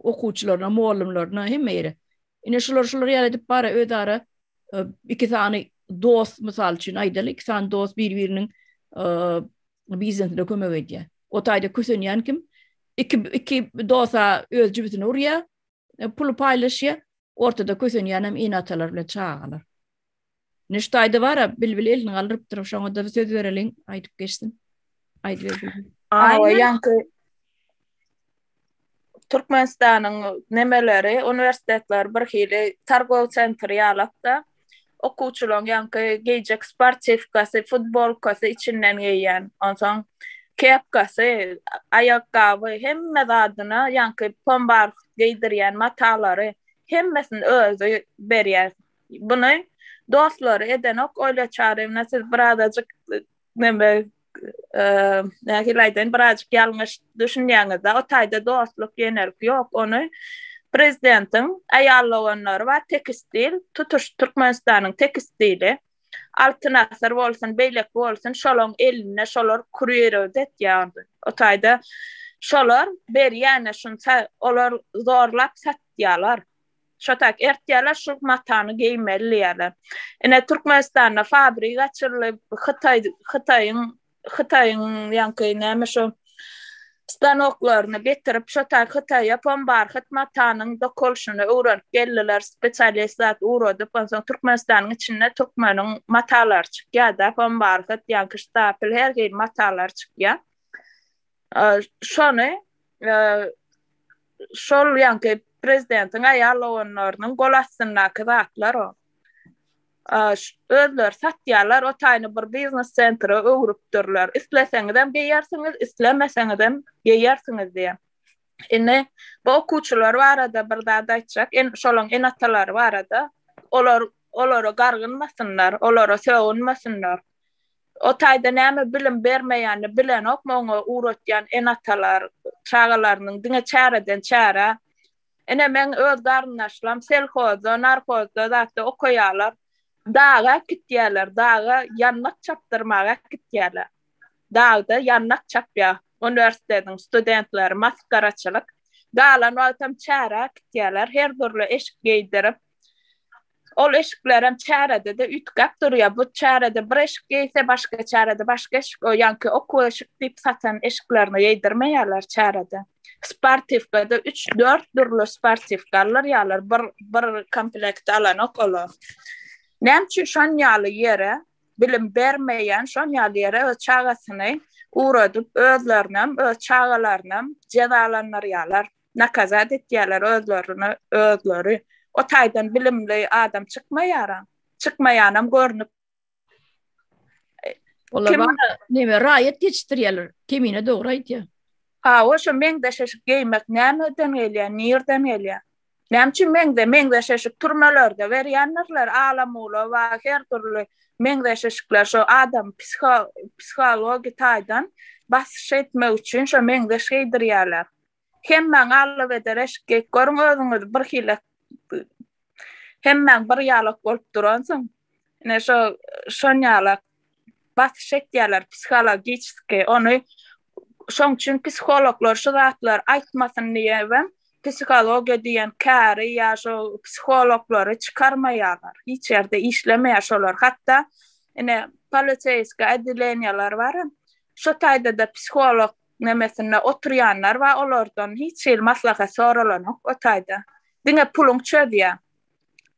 okuwçylaryna, muallimlerine hemme ýere. Ine şular ýaly edip bara ödara iki tane dost misal üçin aýdaly, iki tane dost bir-biriniň biznesinde kömek edýär. O taýda kösenýän kim? İki dosta öz jibitine urýar, pul paýlaşýar, ortada kösenýän hem inatalar bilen çağalar. Neştaýda bara bilbil elini galyp durup şoňa da söz bereliň, aýdyp geçsin. Aýdyp. Yankı Türkmenistanyň nemeleri, universitetler bir hili targow sentri ýalapda okuwçylaryň yankı geýjek sportifkasy, futbolkasy içinden geýýän. Onsoň kepkasy, ayakkabı hemme zadyna yankı pombar geýdirýän matalary hemmesini özü berýär. Buny dostlary edenok öyle çarem siz birazajyk neme birazajyk ýalňyş düşünýäňizde o taýda dostluk generik ýok. Onu prezidentin aýallawanlary we tekstil tutuş Türkmenistanyň tekstili altynasar bolsun, beýlek bolsun, şolaň eline şolar kurýer edýärdi. O taýda şolar berýän şunça olar zorlap satýarlar. Şotak ertýärler şu matany giýmelilýärler. Ene Türkmenistanda fabrika açylyp Hytaýyň yankı näme şu stanoklaryny betirip şotak Hytaýa pombar matanyň dokolşuny öwrenip geldiler, spesialistler uğradyp onsoň Türkmenistanyň içinde türkmeniň matalar çykýar, pombar yankı stapel her gey matalar çykýar. Şol yankı prezidentin aýallawanlarynyň golasyna kazatlar o. Özler satýarlar, o taýny bir biznes sentri öwrüpdirler. Isleseňizem beýärsiňiz, islemeseňizem beýärsiňiz diýär. Ine bu okuwçylar barada bir zat aýtjak, şolaň enatalary barada olara gargynmasynlar, olara söwünmesinler. O taýda näme bilim bermeýänni bilen ok moňa uğratýan enatalar çağalarynyň diňe çäreden çäre. Ene men öz garnaşlam selhozda, narkozda zatda okuýarlar. Dağa gitýärler, dağa ýannak çapdyrmaga gitýärler. Dağda ýannak çapýar. Universitetiň studentleri maskaraçylyk. Galan wagtam çäre gitýärler, her türlü eşik geýdirip. Ol eşiklerem çärede de ütgap durýar. Bu çärede bir eşik geýse başga çärede başga eşik, o yankı oku eşik diýip satan eşiklerini yeýdirmeýärler çärede. Sportifkada 3-4 türlü sportifkalar ýalar, bir komplekt alan okolo. Näçe şon ýaly ýere bilim bermeýän şon ýaly ýere öz çagasyny uğradyp özlerinem, öz çagalarynam jezalanýarlar. Nakazat etýärler özleri. O taýdan bilimli adam çykmaýanam görnüp. Olar näme raýat ýetişdirýärler, kimine dogry aýtýar. Oşo meňdeşeşik geýmek nämeden gelýär, nirden gelýär? Näçe meňdeşeşik turmalarda berýänler alamula we her türlü meňdeşeşikler şo adam psihologi taýdan baş etmek üçin şo meňdeş geýdirýärler. Hemmäň alyp edereşik görüň özüňiz bir hile hemmäň bir ýalyk bolup duransyň. Ene şon ýalyk baş etýärler psihologiki onu şoň üçin psihologlar şu zatlar aýtmasyn diýen psihologiýa diýen käri ýa şo psihologlary çykarmaýarlar. Hiç ýerde işlemeýär şolar. Hatda ene polisiýeska edilenýalar bar. Şo taýda da psiholog nemesine oturýanlar we olardan hiç maslahat soralanok o taýda. Diňe pulun çödýär.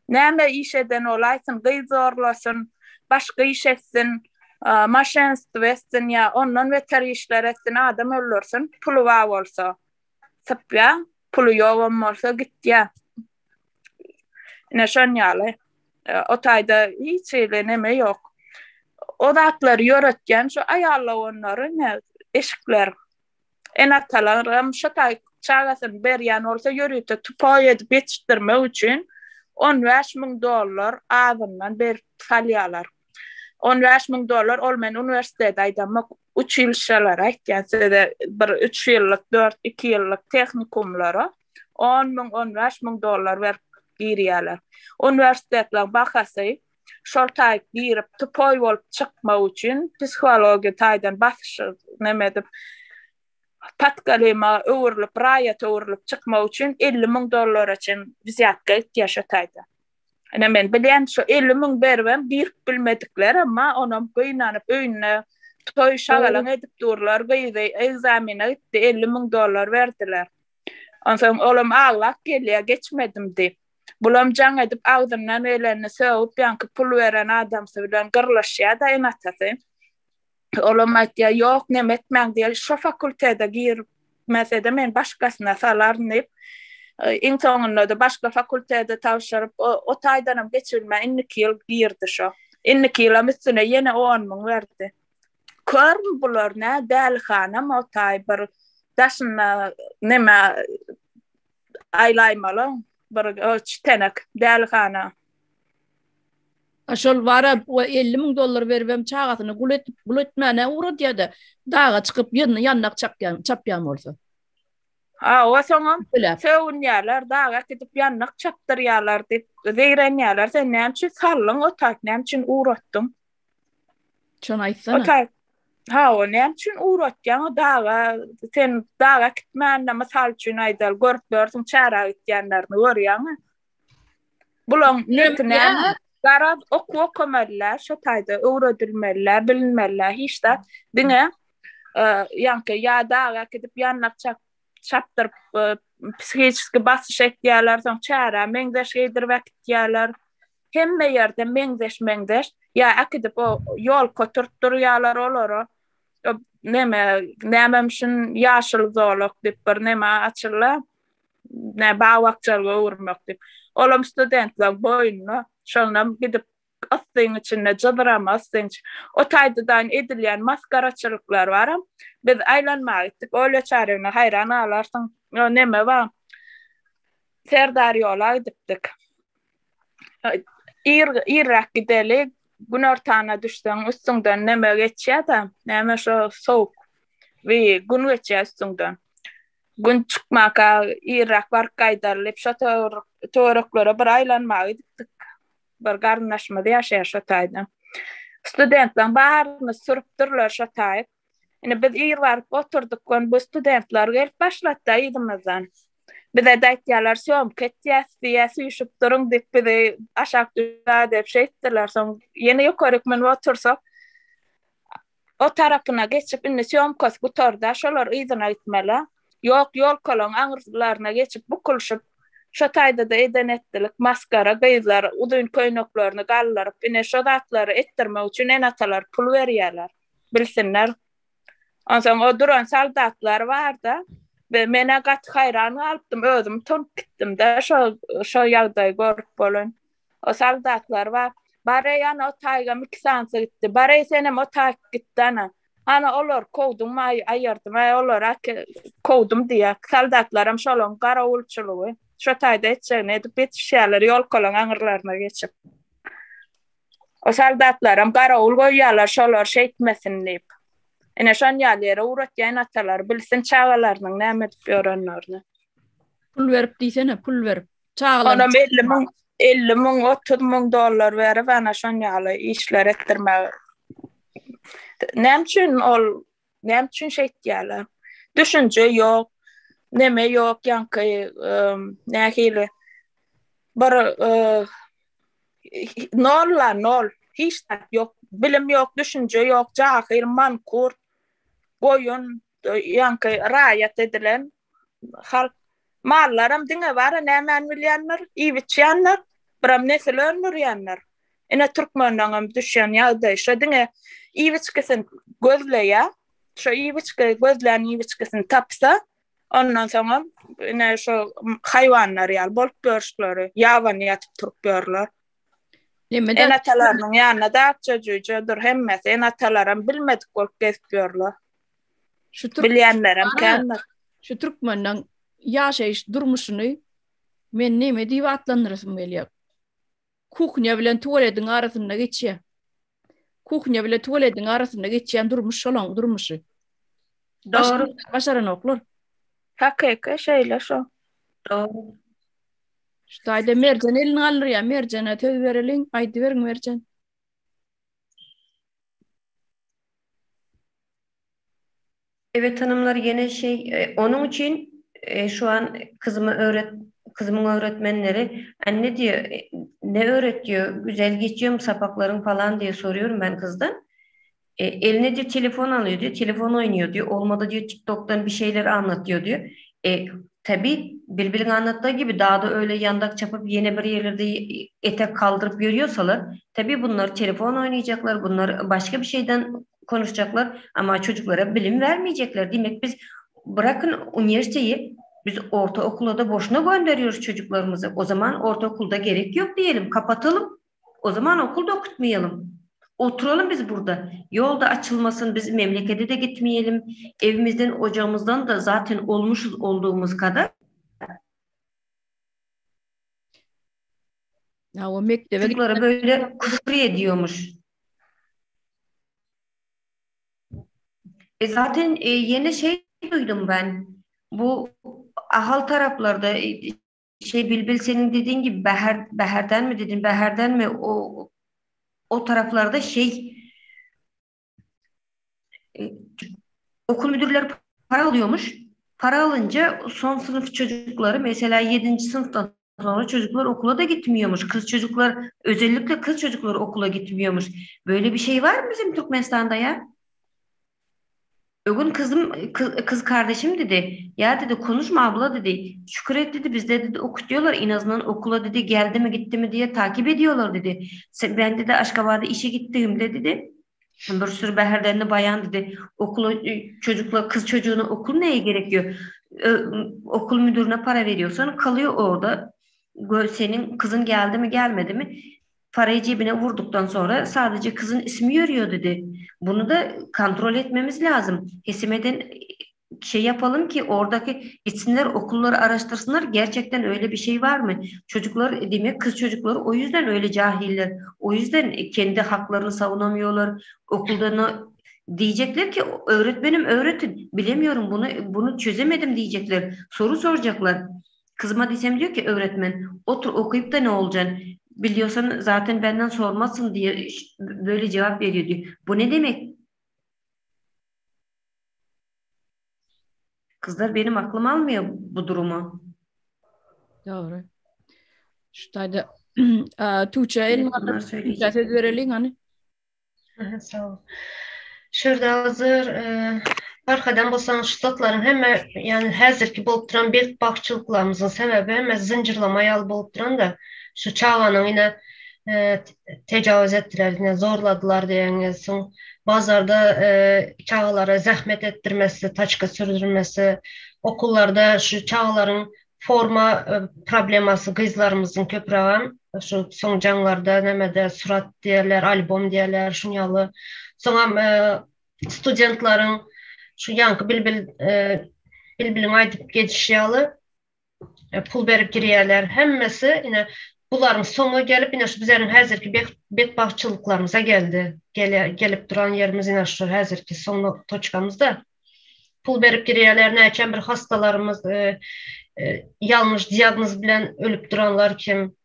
Näme iş eden olaýsyn, gyzorlasyn, başga iş etsin, maşinist westin ya ondan beter işler etsin, adam ölürsin, pulu var bolsa. Sapya, pulu ýok bolsa gitýär. Ne şon ýaly. O taýda hiç neme ýok. O zatlar ýöretýän şu aýallawanlary ne eşikler. Enatalarym şu taý çagasyny berýän bolsa ýörüte tupaý edip ýetişdirmek üçin $15,000 adamdan berip salýarlar. $15,000 ol men universitede aýdamak 3 ýyl şalar aýtýansa bir 3 ýyllyk, 4-2 ýyllyk tehnikumlara $10,000-15,000 berip girýärler. Universitetler bahasy şol taýy girip tupaý bolup çykmak üçin psihologiýa taýdan başy neme edip patkalima öwürlüp raýat öwürlüp çykmak üçin $50,000 için viziyatka ýaşataydy. Ana men bilen şu 50,000 beribem bir bilmedikler ama onam gyýnanyp öýüne toy şagalan edip durlar, gyýdy egzamine gitdi, $50,000 berdiler. Onsoň olam ağlak gelýär geçmedim diýip. Bulam jaň edip agdymdan eleni söwüp ýanky pul beren adamsy bilen gyrlaşýar da enatasy. Olam aýtdy, ýok, nem etmäň diýil, şu fakultete girmese men başgasyna salaryn diýip. İň soňunda da başga fakultete tawşaryp o taýdanam geçirilmän 2 ýyl girdi şo. 2 ýylam üstüne ýene 10,000 berdi. Körm bular ne dälhanam o taý bir daşyna neme aýlaymaly bir çitenek dälhana. Aşol wara $50,000 beribem çagatyny guletmäne uradýady. Dağa çykyp ýanynak çapýan bolsa. Ha, o soňam Bilä. söwünýärler, dağa gidip ýanyk çapdyrýarlar diýip beýrenýärler. Sen näme üçin sallyň o taý, näme üçin uratdyň? Şonu O aýtsana. taý. Ha, o näme üçin uratýan o dağa? Sen dağa gitmän masal üçin aýdal, görüp görsüň çara gitýänlerini görýärmi? Bulan netine garab okumalylar, şu taýda öwredilmeliler, bilinmeliler. Hiç de diňe ýanky ýa dağa gidip ýanyk çapdyryp psihiki basyş etýärler, soň çara meňdeş eýdirip etýärler. Hemme ýerde meňdeş ýa akidip o ýol koturtdurýarlar olary. Näme şun ýaşyl zolak diýip bir näme açylar. Ne bawakçalyga urmak diýip. Olam studentler boýuna şonam gidip astyň içinde jadyramaz. O taýdadan edilýän maskaraçylyklar bar. Biz aýlanmak etdik. Öyle çaryna hayran alarsyň. Näme bar? Serdarýola gidipdik. İrak gidelik. Gün ortana düşdüň üstüňden näme geçýär da, näme şo sowuk we gün geçýär üstüňden. Gün çykmaka Irak barkaýdarlyp şo törekleri bir aýlanmak etdik. Bir garnaşmada ýaşaýar şo taýda. Studentlar baryny sürüpdirler şo taý. Ine biz Irak oturduk, bu studentlar gelip başlatdy ýygymyzdan. Bize daýtýarlar, "Şom ketýär, süýşüp duruň" diýip bizi aşak düşär diýip şeýtdiler. Soň ýene ýokaryk men otursak, o tarapyna geçip indi şomkas gutarda şolar ýygyna gitmeli. Ýok, ýol kolan aňyrlaryna geçip bukulşyp şo taýda da eden etdilik, maskara gyzlar udun köýneklaryny gallaryp ine şo zatlary etdirmek üçin enatalar pul berýärler. Bilsinler. Onsoň o duran saldatlar barda. Ve mene gat hayran alıptım, özüm tonup gittim de şo ýagdaý görüp bolan. O saldatlar var. Bare ýana o taýga 2 sansa gitdi. Bare senem o taýga gitdi ana. Ana olar kowdum aýardym, olar kowdum diýek. Saldatlaram şolon garawulçylygy. Şo taýda etjegini edip etişýärler ýol kolan aňyrlaryna geçip. O saldatlaram garawul goýýarlar şolar şeýtmesin diýip. Ene şon ýalyra uratýan atalar bilsin çağalarynyň näme edip ýörenlerini. Pul berip diýsene, pul berip. Çağalar. Onam $50,000-$30,000 berip ana şon ýaly işler etdirmek. Näme üçin şeýtýärler? Düşünje ýok, neme ýok, ýanky nähili bir nol. Hiç de ýok, bilim ýok, düşünje ýok, jahil, mankur. Boyun ýanky raýat edilen halk mallaram diňe bar näme bilýänler, iwitýänler, biram nesel öldürýänler. Ene türkmenleriň düşýän ýagdaý şo diňe iwitkesin gözleýär, şo iwitkesin tapsa, ondan soňra ene şo haýwanlar ýaly bolup görüşleri, ýawan ýatyp turup görler. Enatalaryň ýanyna da çöjüjüdir hemmesi, enatalaram bilmedik bolup gezip görler. Bilýänlerim kendir. Şu türkmenläň ýaşaýyş durmuşyny men näme diýip atlandyrasym gelýär. Kuchня bilen tuvaletiň arasynda geçýär. Kuchня bilen tuvaletiň arasynda geçýän durmuş şolaň durmuşy. Doğru. Başaranoklar. Hakyky şeýle şo. Doğru. Ştaýda Merjan elini alýar, Merjana töw bereliň, aýdy beriň Merjan. Evet hanımlar yine onun için şu an kızımın öğretmenleri anne diyor ne öğretiyor güzel geçiyor mu sapakların falan diye soruyorum ben kızdan. Eline diyor telefon alıyor diyor telefon oynuyor diyor olmadı diyor TikTok'tan bir şeyler anlatıyor diyor. E, tabii Bilbil'in anlattığı gibi daha da öyle yandak çapıp yeni bir yerlerde etek kaldırıp görüyorsalar tabii bunlar telefon oynayacaklar bunlar başka bir şeyden konuşacaklar ama çocuklara bilim vermeyecekler. Demek biz bırakın üniversiteyi biz ortaokula da boşuna gönderiyoruz çocuklarımızı. O zaman ortaokulda gerek yok diyelim kapatalım. O zaman okulda okutmayalım. Oturalım biz burada. Yolda açılmasın, biz memlekete de gitmeyelim. Evimizden, ocağımızdan da zaten olmuşuz olduğumuz kadar Ya o mektebe çocuklara böyle küfür ediyormuş. Zaten yeni duydum ben. Bu ahal taraflarda Bilbil senin dediğin gibi Beher'den mi dedin? Beher'den mi o taraflarda e, okul müdürleri para alıyormuş. Para alınca son sınıf çocukları mesela 7. sınıftan sonra çocuklar okula da gitmiyormuş. Özellikle kız çocukları okula gitmiyormuş. Böyle bir şey var mı bizim Türkmenistan'da ya? Ögün kız kardeşim dedi. Ya dedi konuşma abla dedi. Şükür et dedi bizde dedi okutuyorlar. En azından okula dedi geldi mi gitti mi diye takip ediyorlar dedi. Ben dedi Aşkabat'ta işe gittiğimde dedi. Bir sürü beherlerine bayan dedi. Çocukla kız çocuğuna okul neye gerekiyor? Okul müdürüne para veriyorsan kalıyor orada. Senin kızın geldi mi gelmedi mi? Parayı cebine vurduktan sonra sadece kızın ismi yürüyor dedi. Bunu da kontrol etmemiz lazım. Hesimeden yapalım ki oradaki gitsinler okulları araştırsınlar. Gerçekten öyle bir şey var mı? Çocuklar demek kız çocukları o yüzden öyle cahiller. O yüzden kendi haklarını savunamıyorlar. Diyecekler ki öğretmenim öğretin. Bilemiyorum bunu çözemedim diyecekler. Soru soracaklar. Kızıma desem diyor ki öğretmen otur okuyup da ne olacaksın? Biliyorsan zaten benden sormazsın diye böyle cevap veriyor diyor. Bu ne demek? Kızlar benim aklım almıyor bu durumu. doğru. Şuradaydı. Tuğçe Evet, elma bunlar Tuğçe söz söyleyecektim. verelim hani. Aha, sağ ol. Şurada hazır arkadan basan ştatların hemen yani hazırki bolup duran bir bakçılıklarımızın sebebi hemen zincirlamayalı bolup duran da şu çağanın yine tecavüz ettiler, yine zorladılar diyensin. Bazarda çağalara zahmet ettirmesi, taçka sürdürmesi, okullarda şu çağların forma probleması kızlarımızın köprağın şu son canlarda nemede surat diyorlar, albüm diyorlar, şunyalı. Sonra studentların şu yankı bilbilin aydıp geçişyalı pul berip giriyorlar. Hemmesi yine bunların sonu gelip yine şu bizlerin hazırki bekbahçılıklarımıza geldi. Gelip duran yerimiz yine şu hazırki son toçkamızda. Pul berip giriyorlar. Neçen bir hastalarımız yanlış diagnoz bilen ölüp duranlar kim?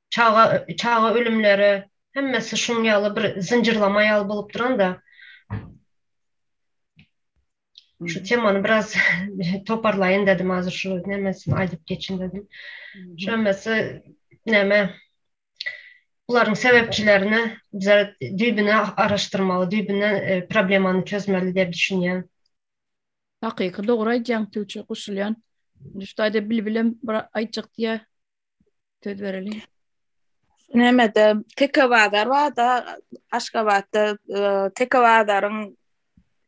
Çağa ölümleri hemmesi şunyalı bir zincirlamayalı bulup duran da şu temanı biraz toparlayın dedim hazır şu nemesini aydıp geçin dedim. Şu nemesi neme bunların sebepçilerini bize dübüne araştırmalı, dübüne problemanı çözmeli diye düşünüyorum. Hakiki doğru aycan Tuğçe kuşulayan. Şuradaydı bilbilim aycık diye söz verelim. Nemede tekavadar var da Aşgabat'ta tekavadarın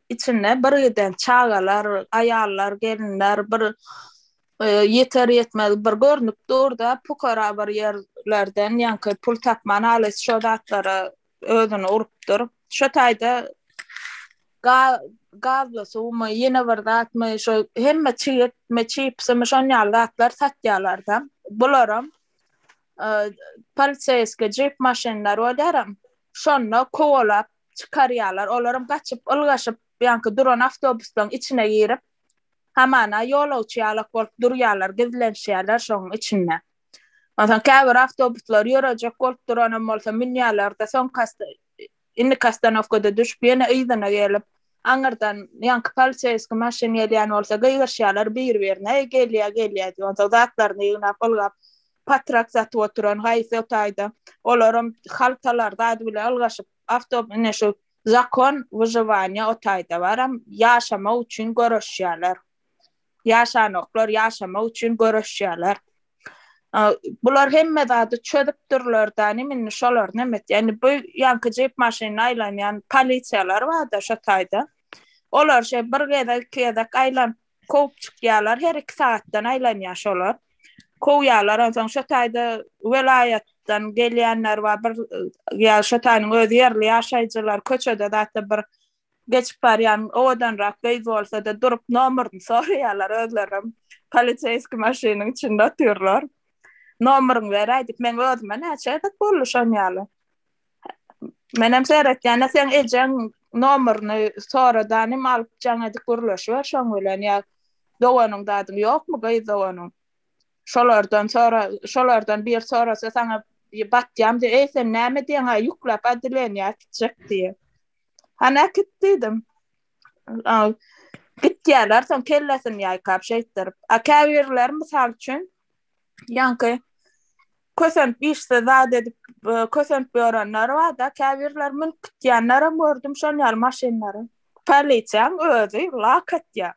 içinde bir eden çağalar, ayarlar, gelinler bir yeter yetmez bir görünüp orada pukara bir yerlerden yankı pul tapman alet şodatları ödünü urupdur. Şu tayda gazlısı umu yine bir datmı şu hemme çiğipsimi şonyaldatlar satyalardan bulurum. Polisiyeske jip maşinler olarım. Şonna kovalap çıkaryalar. Olarım kaçıp ılgaşıp yankı duran avtobustan içine girip hamana yolauçyalak bolup duryalar, gizlenşyalar şonun içine. Ondan käbir avtobuslar yörejek bolup duranım bolsa minyalar da son kasta inni kastanovkada düşüp yine iyidine gelip Angardan yank palçeski maşin yeliyan olsa gıygırşyalar bir-birine geliya diyor. Onsa zatlarını yığınap olgap patrak zatı oturan haysi otayda. Olaram haltalarda adı bile algaşıp avtobüne şu zakon выживания otayda varam yaşama üçün görüşýärler. Yaşanoklar yaşama üçün görüşýärler. Bular hemme zady çödüpdirler dany minni şolar nemet. Yani bu yankı jep maşyna aýlanýan polisiýalar bar da şotayda. Olar şey bir geda aýlan kowup çykýarlar. Her 2 saatdan aýlanýar şolar. Kowýarlar onsoň şotayda welayatdan gelýänler bar. Bir ýa şotanyň öz ýerli ýaşaýjylar köçede datda bir geçip barýan owadan rak beýz bolsa da durup nomeryny soraýarlar özlerim. Polisiýski maşynyň içinde oturýarlar. Nomeryny beräýdik, men özüme näçedik boluşanýarlar. Menem seretýän sen ejen nomeryny soradan alyp jaňa dikurlaşy bar şoň bilen ýa dowanyň dadyň ýokmy gaýy dowanyň. Şolardan bir sorasa saňa batýam diýe, sen näme diýen ha ýuklap adilenýär kitjek diýe. Hana gitdim. Gitýärler, soň kellesini ýaýkap şeýtdirip. Akawerler mysal üçin ýanky kösent işse zat edip kösent berenler var da akawerler min gitýänler gördüm şonýal maşynlary. Polisiýa özü lakatýa.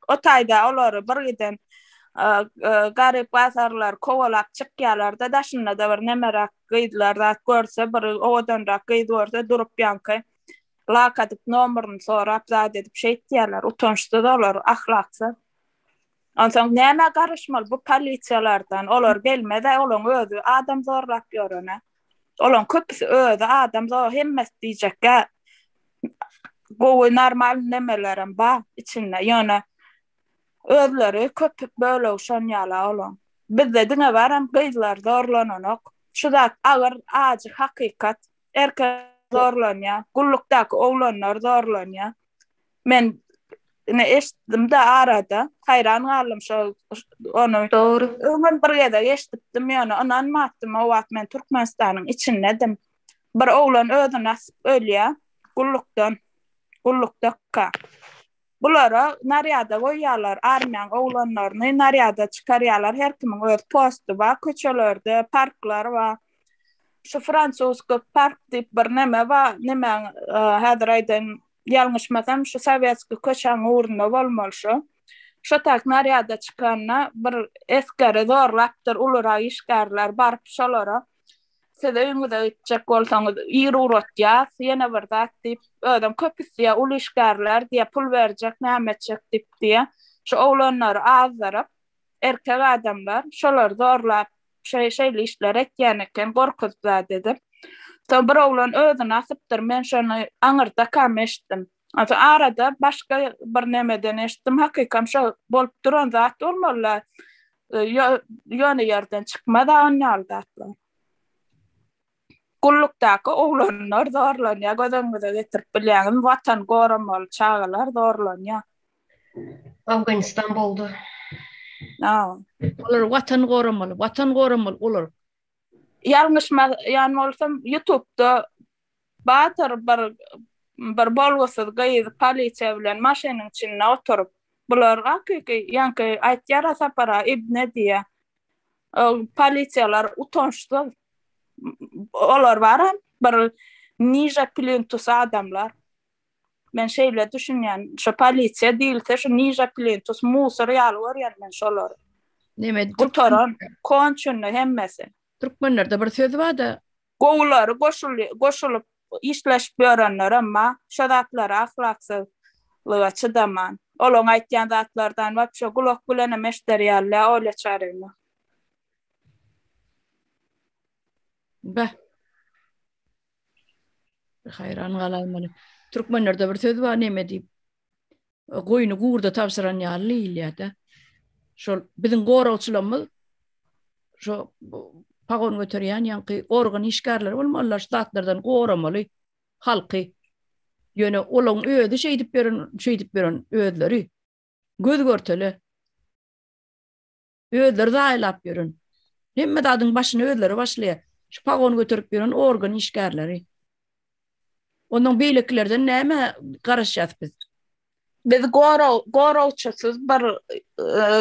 O taýda olary bir giden garip bazarlar kowalap çykýarlar da daşynda da bir nemerak gyýdylar da görse bir owadan rak gyýdy durup ýanky lakatyp nomeryny sorap zat edip şeýtýärler. Utançdy da olar ahlaksız. Onsoň näme garaşmal bu polisiýalardan olar gelmede olaň özü adam zorlap ýörene. Olaň köpüsi özü adam zor hemmes diýjekkä gowy normal nemelerim ba içinde ýöne özleri köpüp böyle uşanýarlar olaň. Bizde diňe baram gyzlar zorlananok. Şu zat agyr ajy hakykat erkek zorlanýar, gullukdaky oglanlar zorlanýar. Men ne eşitdim de arada hayran kaldım şu onu. Doğru. Öňden bir gede eşitdim ýöne ananmatdym o wagt men Türkmenistanyň içindedim. Bir oglan özüne nasip ölýär gullukdakka. Bulara naryada goýýarlar armiýan oglanlaryny naryada çykarýarlar. Her kimiň öz postu bar, köçelerde parklar bar. Şu Fransuski park diýip bir neme bar, neme häzir aýdym ýalňyşmasam şu Sowetski köçäň urunda bolmaly şu. Şu tak naryada çykanna bir eskeri zorlapdyr ulara işgärler barıp şolara. Siz öňüňizde gitjek bolsaňyz ýer uratýar, ýene bir zat diýip ödem köpüsiýe ul işgärler diýe pul berjek, näme etjek diýip şu oglanlar azdyryp erkek adamlar şolar zorlap şeýle işler etýäneken gorkuzlar dedim. Soň bir oglan özüne nasypdyr, men şonu aňyrda kam eşitdim. Ata arada başga bir nemeden eşitdim, hakykam şo bolup duran zat bolmaly. Ýöne ýerden çykmada anýaldatlar. Gullukdaky oglanlar zorlanýar, gözüňize getirip bilýäňiz watan goramaly çağlar zorlanýar. Afganistan boldu. Olar watan goramaly olar. Ýalňyşma bolsam YouTube'da batır bir bolgusyz gyýy polisiýa bilen maşynyň içinde oturup bular hakyky ýanky aýtýar sapara ibne diýe. Polisiýalar utançdy. Olar baram bir niže plintus adamlar. Men şeýle düşünýän, şu polisiýa diýilse şu niže plintus musor ýalwar men şolar. Neme gutaran konçunny hemmesi. Türkmenlerde bir söz bar da gowlary goşulyp işleşip ýörenler amma şu zatlara ahlaksyzlyga çydaman. Olaň aýtýan zatlardan wapşe gulak bilen meşderýärler öyle çarynlar. Hayran galayman. Türkmenlerde bir söz bar neme diýip goýuny gurda tapşyran ýaly ýa-da. Şol biziň gorawçylarymyz şo pagon götürýän ýanky organ işgärler bolmalylar, ştatlardan goramaly halky. Ýöne olaň öýde şeýdip beren öýdleri göz görteli. Öýder zaýlap beren. Hemme dadyň başyna öýdleri başlaýar. Şu pagon götürip beren organ işgärleri. Onuň beýleklerden näme garaşýar biz? Biz gorawçysız bir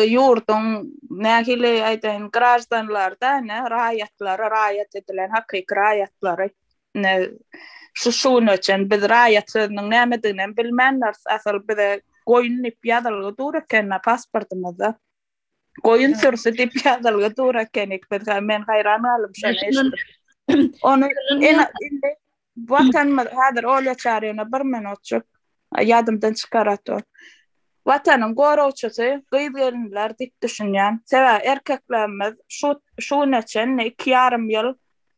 ýurdun nähili aýdyn grajdanlarda raýat edilen hakyky raýatlary şuny üçin biz raýatçylygyň nämedigini bilmänler asal bize goýun ip ýadylgy dur eken pasportymyzda goýun sürüsü dip ýadylgy dur eken men haýran galyp şonu eşitdim. Onu vatanymyz häzir olya çaryna 1 minutçuk ýadymdan çykaratdy. Watanyň gorawçysy gyz gelinler dip düşünýän. Sebä erkeklerimiz şuny üçin 2,5 ýyl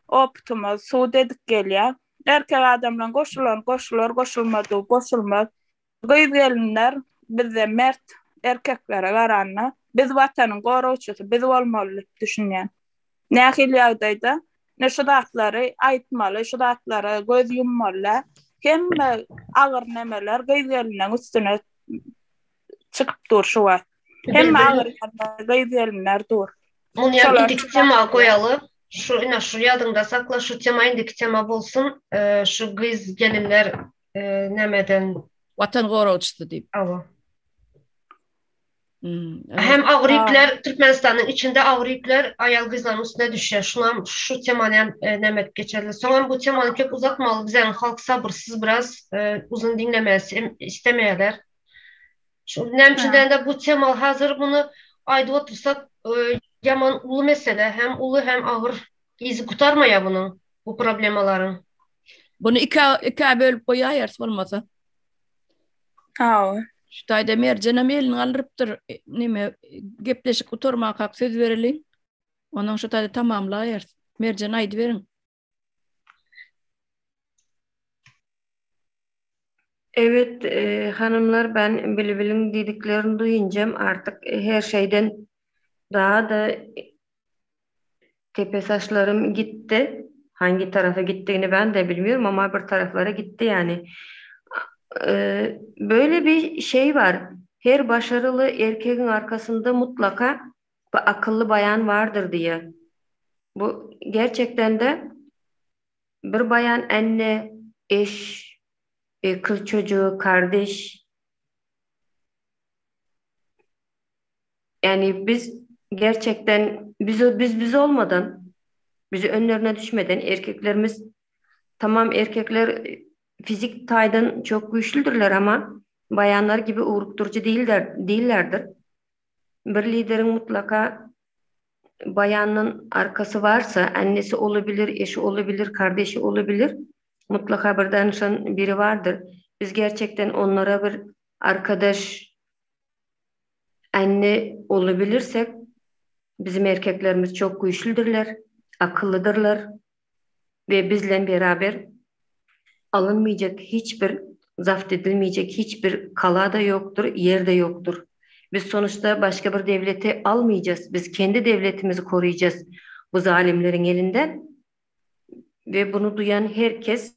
optumyz suw dedik gelýär. Erkek adamlar goşulmaz. Gyz gelinler bizde mert erkeklere garanna biz watanyň gorawçysy biz bolmaly diýip düşünýän. Nähili ýagdaýda şu datlary aýtmaly, şu datlary göz yummaly. Hem ağır nemeler gyz geliniň üstüne çıkıp dur şu var. Hem ağır gyz gelinler dur. Bunu indik tema koyalı. Şu yadında sakla, şu tema indik tema bolsun. Şu gyz gelinler nemeden Watan gorawçysy diýip. Ava. Hem ağır ipler Türkmenistan'ın içinde ağır ipler ayal gyzlaryň üstüne düşer. Şu temany nemet geçerli. Sonra bu temanı çok uzatmalı. Bizden halk sabırsız biraz uzun dinlemesi istemeyeler. Şu nemçinden de bu temal hazır bunu ayda otursak yaman ulu mesele. Hem ulu hem ağır izi kutarmaya bunun bu problemaların. Bunu iki bölüp koýaýar bolmasa. Şutaýda Merjana melini alyrypdyr. Nime gepleşik oturmak hak söz bereli. Onuň şutaýda tamamlaýar. Merjana aýdy berin. Evet hanımlar, ben Bilbil'in dediklerini duyunca artık her şeyden daha da tepe saçlarım gitti. Hangi tarafa gittiğini ben de bilmiyorum ama bir taraflara gitti yani. Böyle bir şey var. Her başarılı erkeğin arkasında mutlaka bir akıllı bayan vardır diye. Bu gerçekten de bir bayan anne, eş, kız çocuğu, kardeş. Yani biz gerçekten biz olmadan, bizi önlerine düşmeden erkeklerimiz, tamam erkekler fizik taydan çok güçlüdürler ama bayanlar gibi uğrukturucu değillerdir. Bir liderin mutlaka bayanın arkası varsa, annesi olabilir, eşi olabilir, kardeşi olabilir. Mutlaka bir danışan biri vardır. Biz gerçekten onlara bir arkadaş, anne olabilirsek, bizim erkeklerimiz çok güçlüdürler, akıllıdırlar ve bizle beraber alınmayacak hiçbir, zapt edilmeyecek hiçbir kala da yoktur, yer de yoktur. Biz sonuçta başka bir devleti almayacağız. Biz kendi devletimizi koruyacağız bu zalimlerin elinden. Ve bunu duyan herkes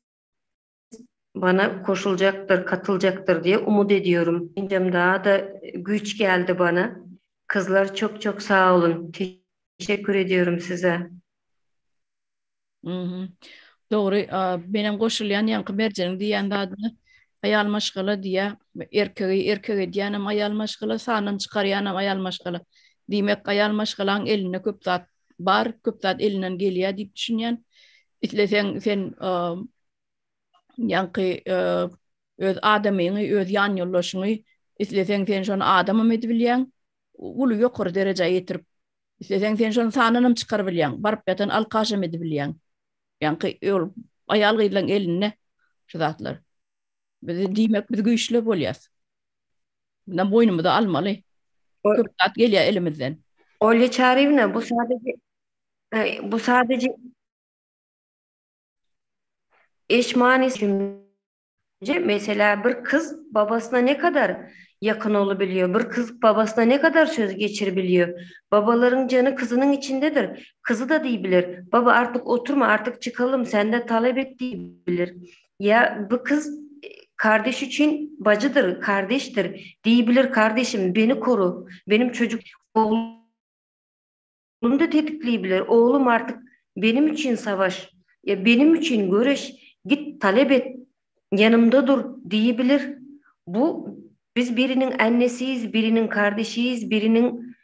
bana koşulacaktır, katılacaktır diye umut ediyorum. Daha da güç geldi bana. Kızlar çok çok sağ olun. Teşekkür ediyorum size. Doğru. Benim goşulýan ýanky Merjanyň diýen adyny ayal maşgala diýe, erkeği diýenem ayal maşgala, sanyny çykarýanam ayal maşgala. Diýmek ayal maşgalaň eline köp zat bar, köp zat elinden gelýär diýip düşünýän. İtleseň sen ýanky öz adamyny, öz ýan ýoldaşyny isleseň sen şonu adamym edip bilýän, uly ýokary derejeye ýetirip, isleseň sen şonu sanyny çykaryp bilýän, baryp ýatan alkaşam edip bilýän. Ýanky ol ayal gyýlan eline şu zatlar. Biz diýmek biz güýçli bolýas. Bundan boynumyza almaly. Köp zat gelýär elimizden. Olya Çarivna, bu sadece eş manisi. Mesela bir kız babasına ne kadar yakın olabiliyor, bir kız babasına ne kadar söz geçirebiliyor. Babaların canı kızının içindedir. Kızı da diyebilir. Baba artık oturma, artık çıkalım, senden talep et diyebilir. Ya bu kız kardeş için bacıdır, kardeştir diyebilir. Kardeşim beni koru, benim çocuk oğlum da tetikleyebilir. Oğlum artık benim için savaş, ya benim için güreş, git talep et, yanımda dur diyebilir. Bu Biz birinin annesiyiz, birinin kardeşiyiz, birinin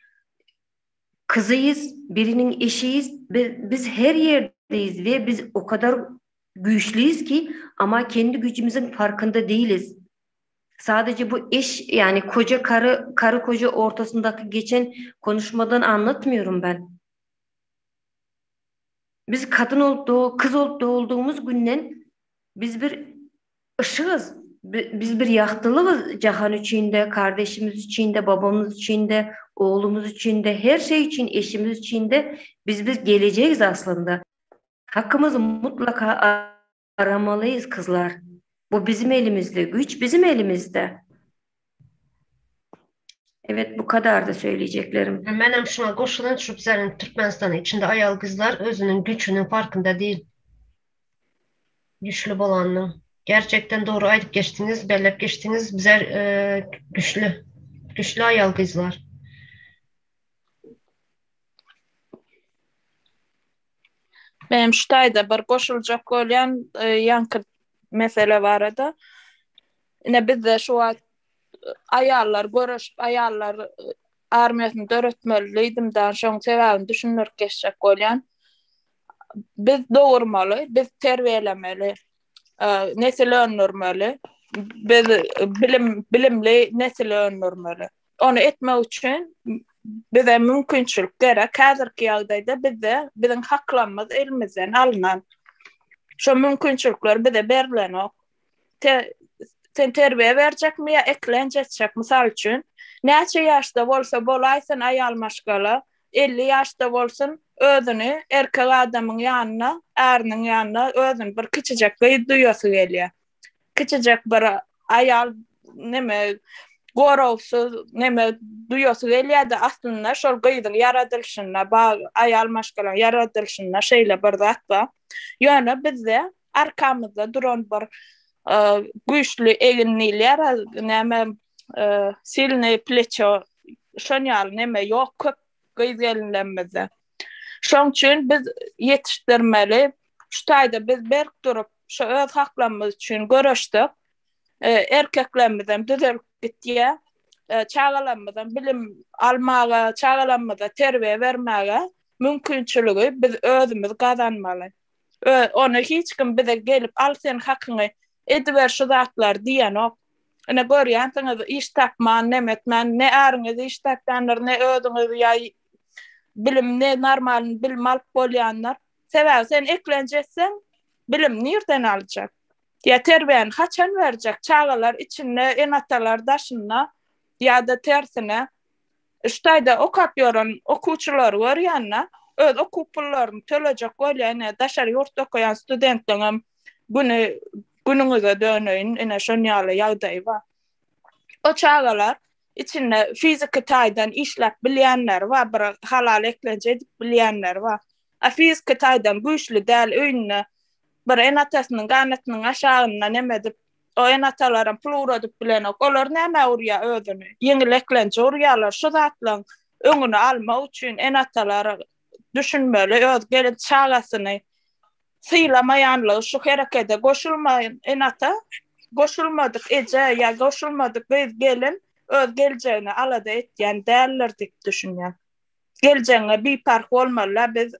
kızıyız, birinin eşiyiz. Biz her yerdeyiz ve biz o kadar güçlüyüz ki ama kendi gücümüzün farkında değiliz. Sadece bu eş yani koca karı koca ortasındaki geçen konuşmadan anlatmıyorum ben. Biz kadın olup kız olup doğduğumuz günden biz bir ışığız. Biz bir yaktılığız cahan içinde, kardeşimiz içinde, babamız içinde, oğlumuz içinde, her şey için, eşimiz içinde biz geleceğiz aslında. Hakkımızı mutlaka aramalıyız kızlar. Bu bizim elimizde, güç bizim elimizde. Evet, bu kadar da söyleyeceklerim. Benim şuna koşulan Türklerin Türkmenistan'ın içinde ayal kızlar özünün güçünün farkında değil. Güçlü olanın. Gerçekten doğru ayıp geçtiniz, bellep geçtiniz. Bizler güçlü ayal kızlar. Benim şutayda bir koşulacak olan yankı mesele var adı. Yine biz de şu an ayarlar, görüşüp ayarlar armiyasını dörtmeliydim daha şoň sebäbini düşünür geçecek olan. Biz doğurmalı, biz terbiyelemeli, nesil öndürmeli, biz bilimli nesil öndürmeli. Onu etmek için bize mümkünçülük gerek. Hazırki ýagdaýda bize bizim haklarymyz elimizden alınan. Şu mümkünçülükler bize berilenok. Sen terbiye berjekmi ýa eklenjek? Misal üçin, näçe ýaşda bolsa bolaýsyn aýal maşgala, 50 ýaşda bolsun özüni erkek adamyň ýanyna, äriň ýanyna özüni bir kiçijek duýasy gelýär. Kiçijek bir aýal neme gorowsuz neme duýasy gelýär-de aslynda şol gyýdyň yaradylşyna, aýal maşgalaň yaradylşyna şeýle bir zat bar. Ýöne bizde arkamyzda duran bir güçlü eginliler näme silne pleço şonyal näme ýok köp gyýdylanmazda. Şoň üçin biz ýetişdirmeli. Şu taýda biz berk durup şu öz haklarymyz üçin görüşdik. Erkeklerimizden düzelip gitdiýär. Çağalarymyzdan bilim almaga, çağalarymyza terbiye bermäge mümkinçiligi biz özümüz gazanmaly. Onu hiç kim bize gelip al sen hakyny ediber şu zatlar diýen ok. Ene görýänsiňiz iş tapman, nemetmen, ne äriňiz iş tapdanlar, ne özüňiz ýa bilim ne normal bilim alyp bolýanlar. Sebäbi sen eklenjeksen bilim nerden aljak? Ya terbiýeni haçan berjek? Çağalar içinde enatalar daşyna ýa-da tersine ştaýda okap ýören okuwçylar görýänler öz okuw pullaryny төлejek bolýan daşary ýurtda okuyan studentlerim günüňize döneýin ene şonýaly ýagdaý bar. O çağalar içinde fiziki taýdan işläp bilýänler we bir halal eklenje edip bilýänler we fiziki taýdan güýçli däl öýüne bir enatasynyň ganatynyň aşagyna nemedip o enatalaryň pul ödüp bilen olar näme urýar özüni ýeňil eklenje urýarlar şu zatlaryň öňüne almak üçin enatalar düşünmeli öz gelip çağasyny sylamaýanlygy şu herekete goşulmaýyn enata goşulmadyk eje ýa goşulmadyk biz gelin öz geljeğini alada etýän däller diýip düşünýär. Geljeğine bir park bolmaly,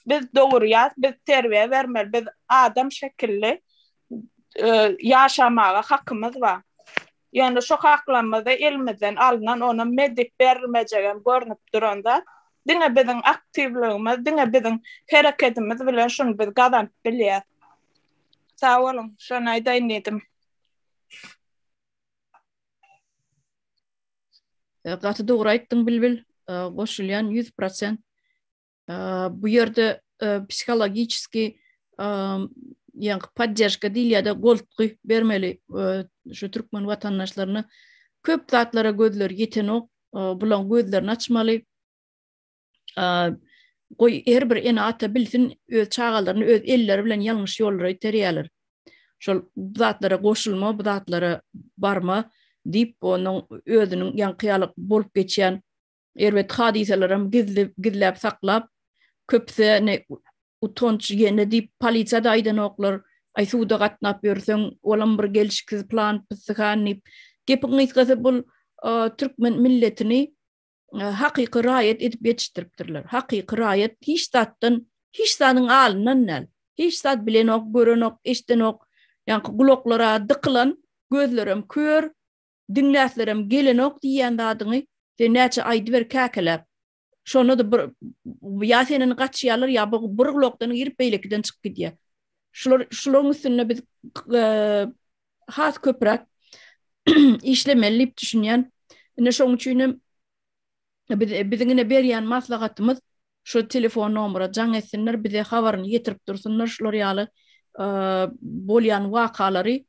biz dogurýar, biz terbiye bermeli, biz adam şekilli ýaşamaga hakkymyz bar. Ýani şu haklarymyzy elimizden alynan ona medip berilmejegem görnüp duranda diňe biziň aktivligimiz, diňe biziň hereketimiz bilen şunu biz gazanyp bilýär. Sag bolun, şonu aýdaýyn dedim. Gaty dogry aýtdyň Bilbil, goşulýan 100%. Bu ýerde psihologiski ýa podдержка diýilýär-de goltgy bermeli şu türkmen watandaşlaryny köp zatlara gözler ýeten ok, bulan gözlerini açmaly. Her bir ene ata bilsin öz çağalaryny öz elleri bilen ýalňyş ýollara iterýärler. Şol zatlara goşulma, bu zatlara barma diýip onuň özüniň ýankyýalyk bolup geçýän erbet hadiselerim gizläp saklap köpse ne utanç ýene diýip polisiýada aýdan oklar aýsuwda gatnap ýörseň olam bir gelişkiz plan pysykanyp Gepin ýetgese bul Türkmen milletini hakyky raýat edip ýetişdiripdirler. Hakyky raýat hiç zatdan, hiç zanyň alynan näl. Hiç zat bilen ok, gören ok, eşden ok, ýa-ni gulaklara dıkylan, gözlerim kör, dinläslerim gelen ok diýen zadyny näçe aýdy ber käkelep. Şonu da ýa senin gaçýarlar ýa bir gulakdan girip beýlekden çykyp gidýär. Şularyň üstüne biz has köprak işlemeli düşünýän. Ine şoň üçin bizine berýän maslahatymız şu telefon nomera jaň etsinler, bize habaryny ýetirip dursunlar, şular ýaly bolýan wakalary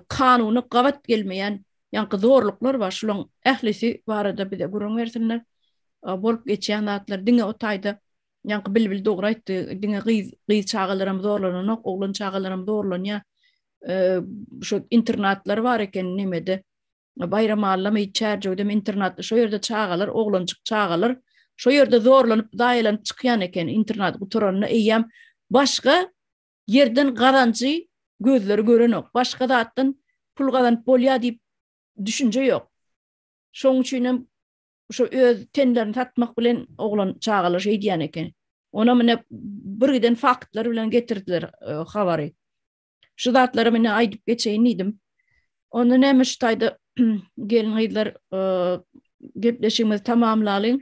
kanuny gabat gelmeýän ýa-ni zorluklar bar, şularyň ählisi barada bize gurun bersinler. Bolup geçýän zatlar diňe otaýdy. Ýa-ni bilbil dogry aýtdy, diňe gyz çagalarym zorlanok, oglan çagalarym zorlanýar. Şu internatlar var eken nemede. Bayram allama içerjegde internatda şo ýerde çagalar, oglançyk çagalar şo ýerde zorlanyp daýalanyp çykýan eken internat guturanyny eýýäm başga yerden garanjy gözleri görenok. Başga zatdan pul gazanyp bolýar diýip düşünje ýok. Şoň üçin şu öz tenlerini satmak bilen oglan çagalar şey diýen eken. Ona mene birden faktlar bilen getirdiler habary. Şu zatlara mene aýdyp geçeýin idim. Onu näme şutaýdy gelin gyzlar gepleşigimiz tamamlalyň.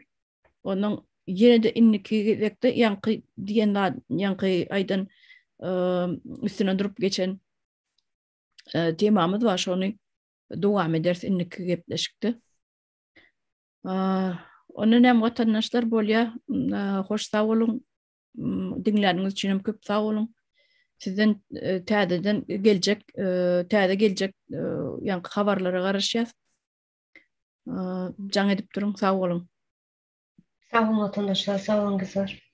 Onuň ýene-de inniki gezekde ýanky diýen ýanky aýdan üstüne durup geçen temamız var, şonu dowam ederiz inniki gepleşikde. Onu näme watandaşlar bolýar, hoş sag bolun, dinlädiňiz üçin hem köp sag bolun. Sizden täzeden geljek, ýa-ni habarlara garaşýar. Jaň edip durun, sag bolun. Sağ olun vatandaşlar, sağ olun kızlar.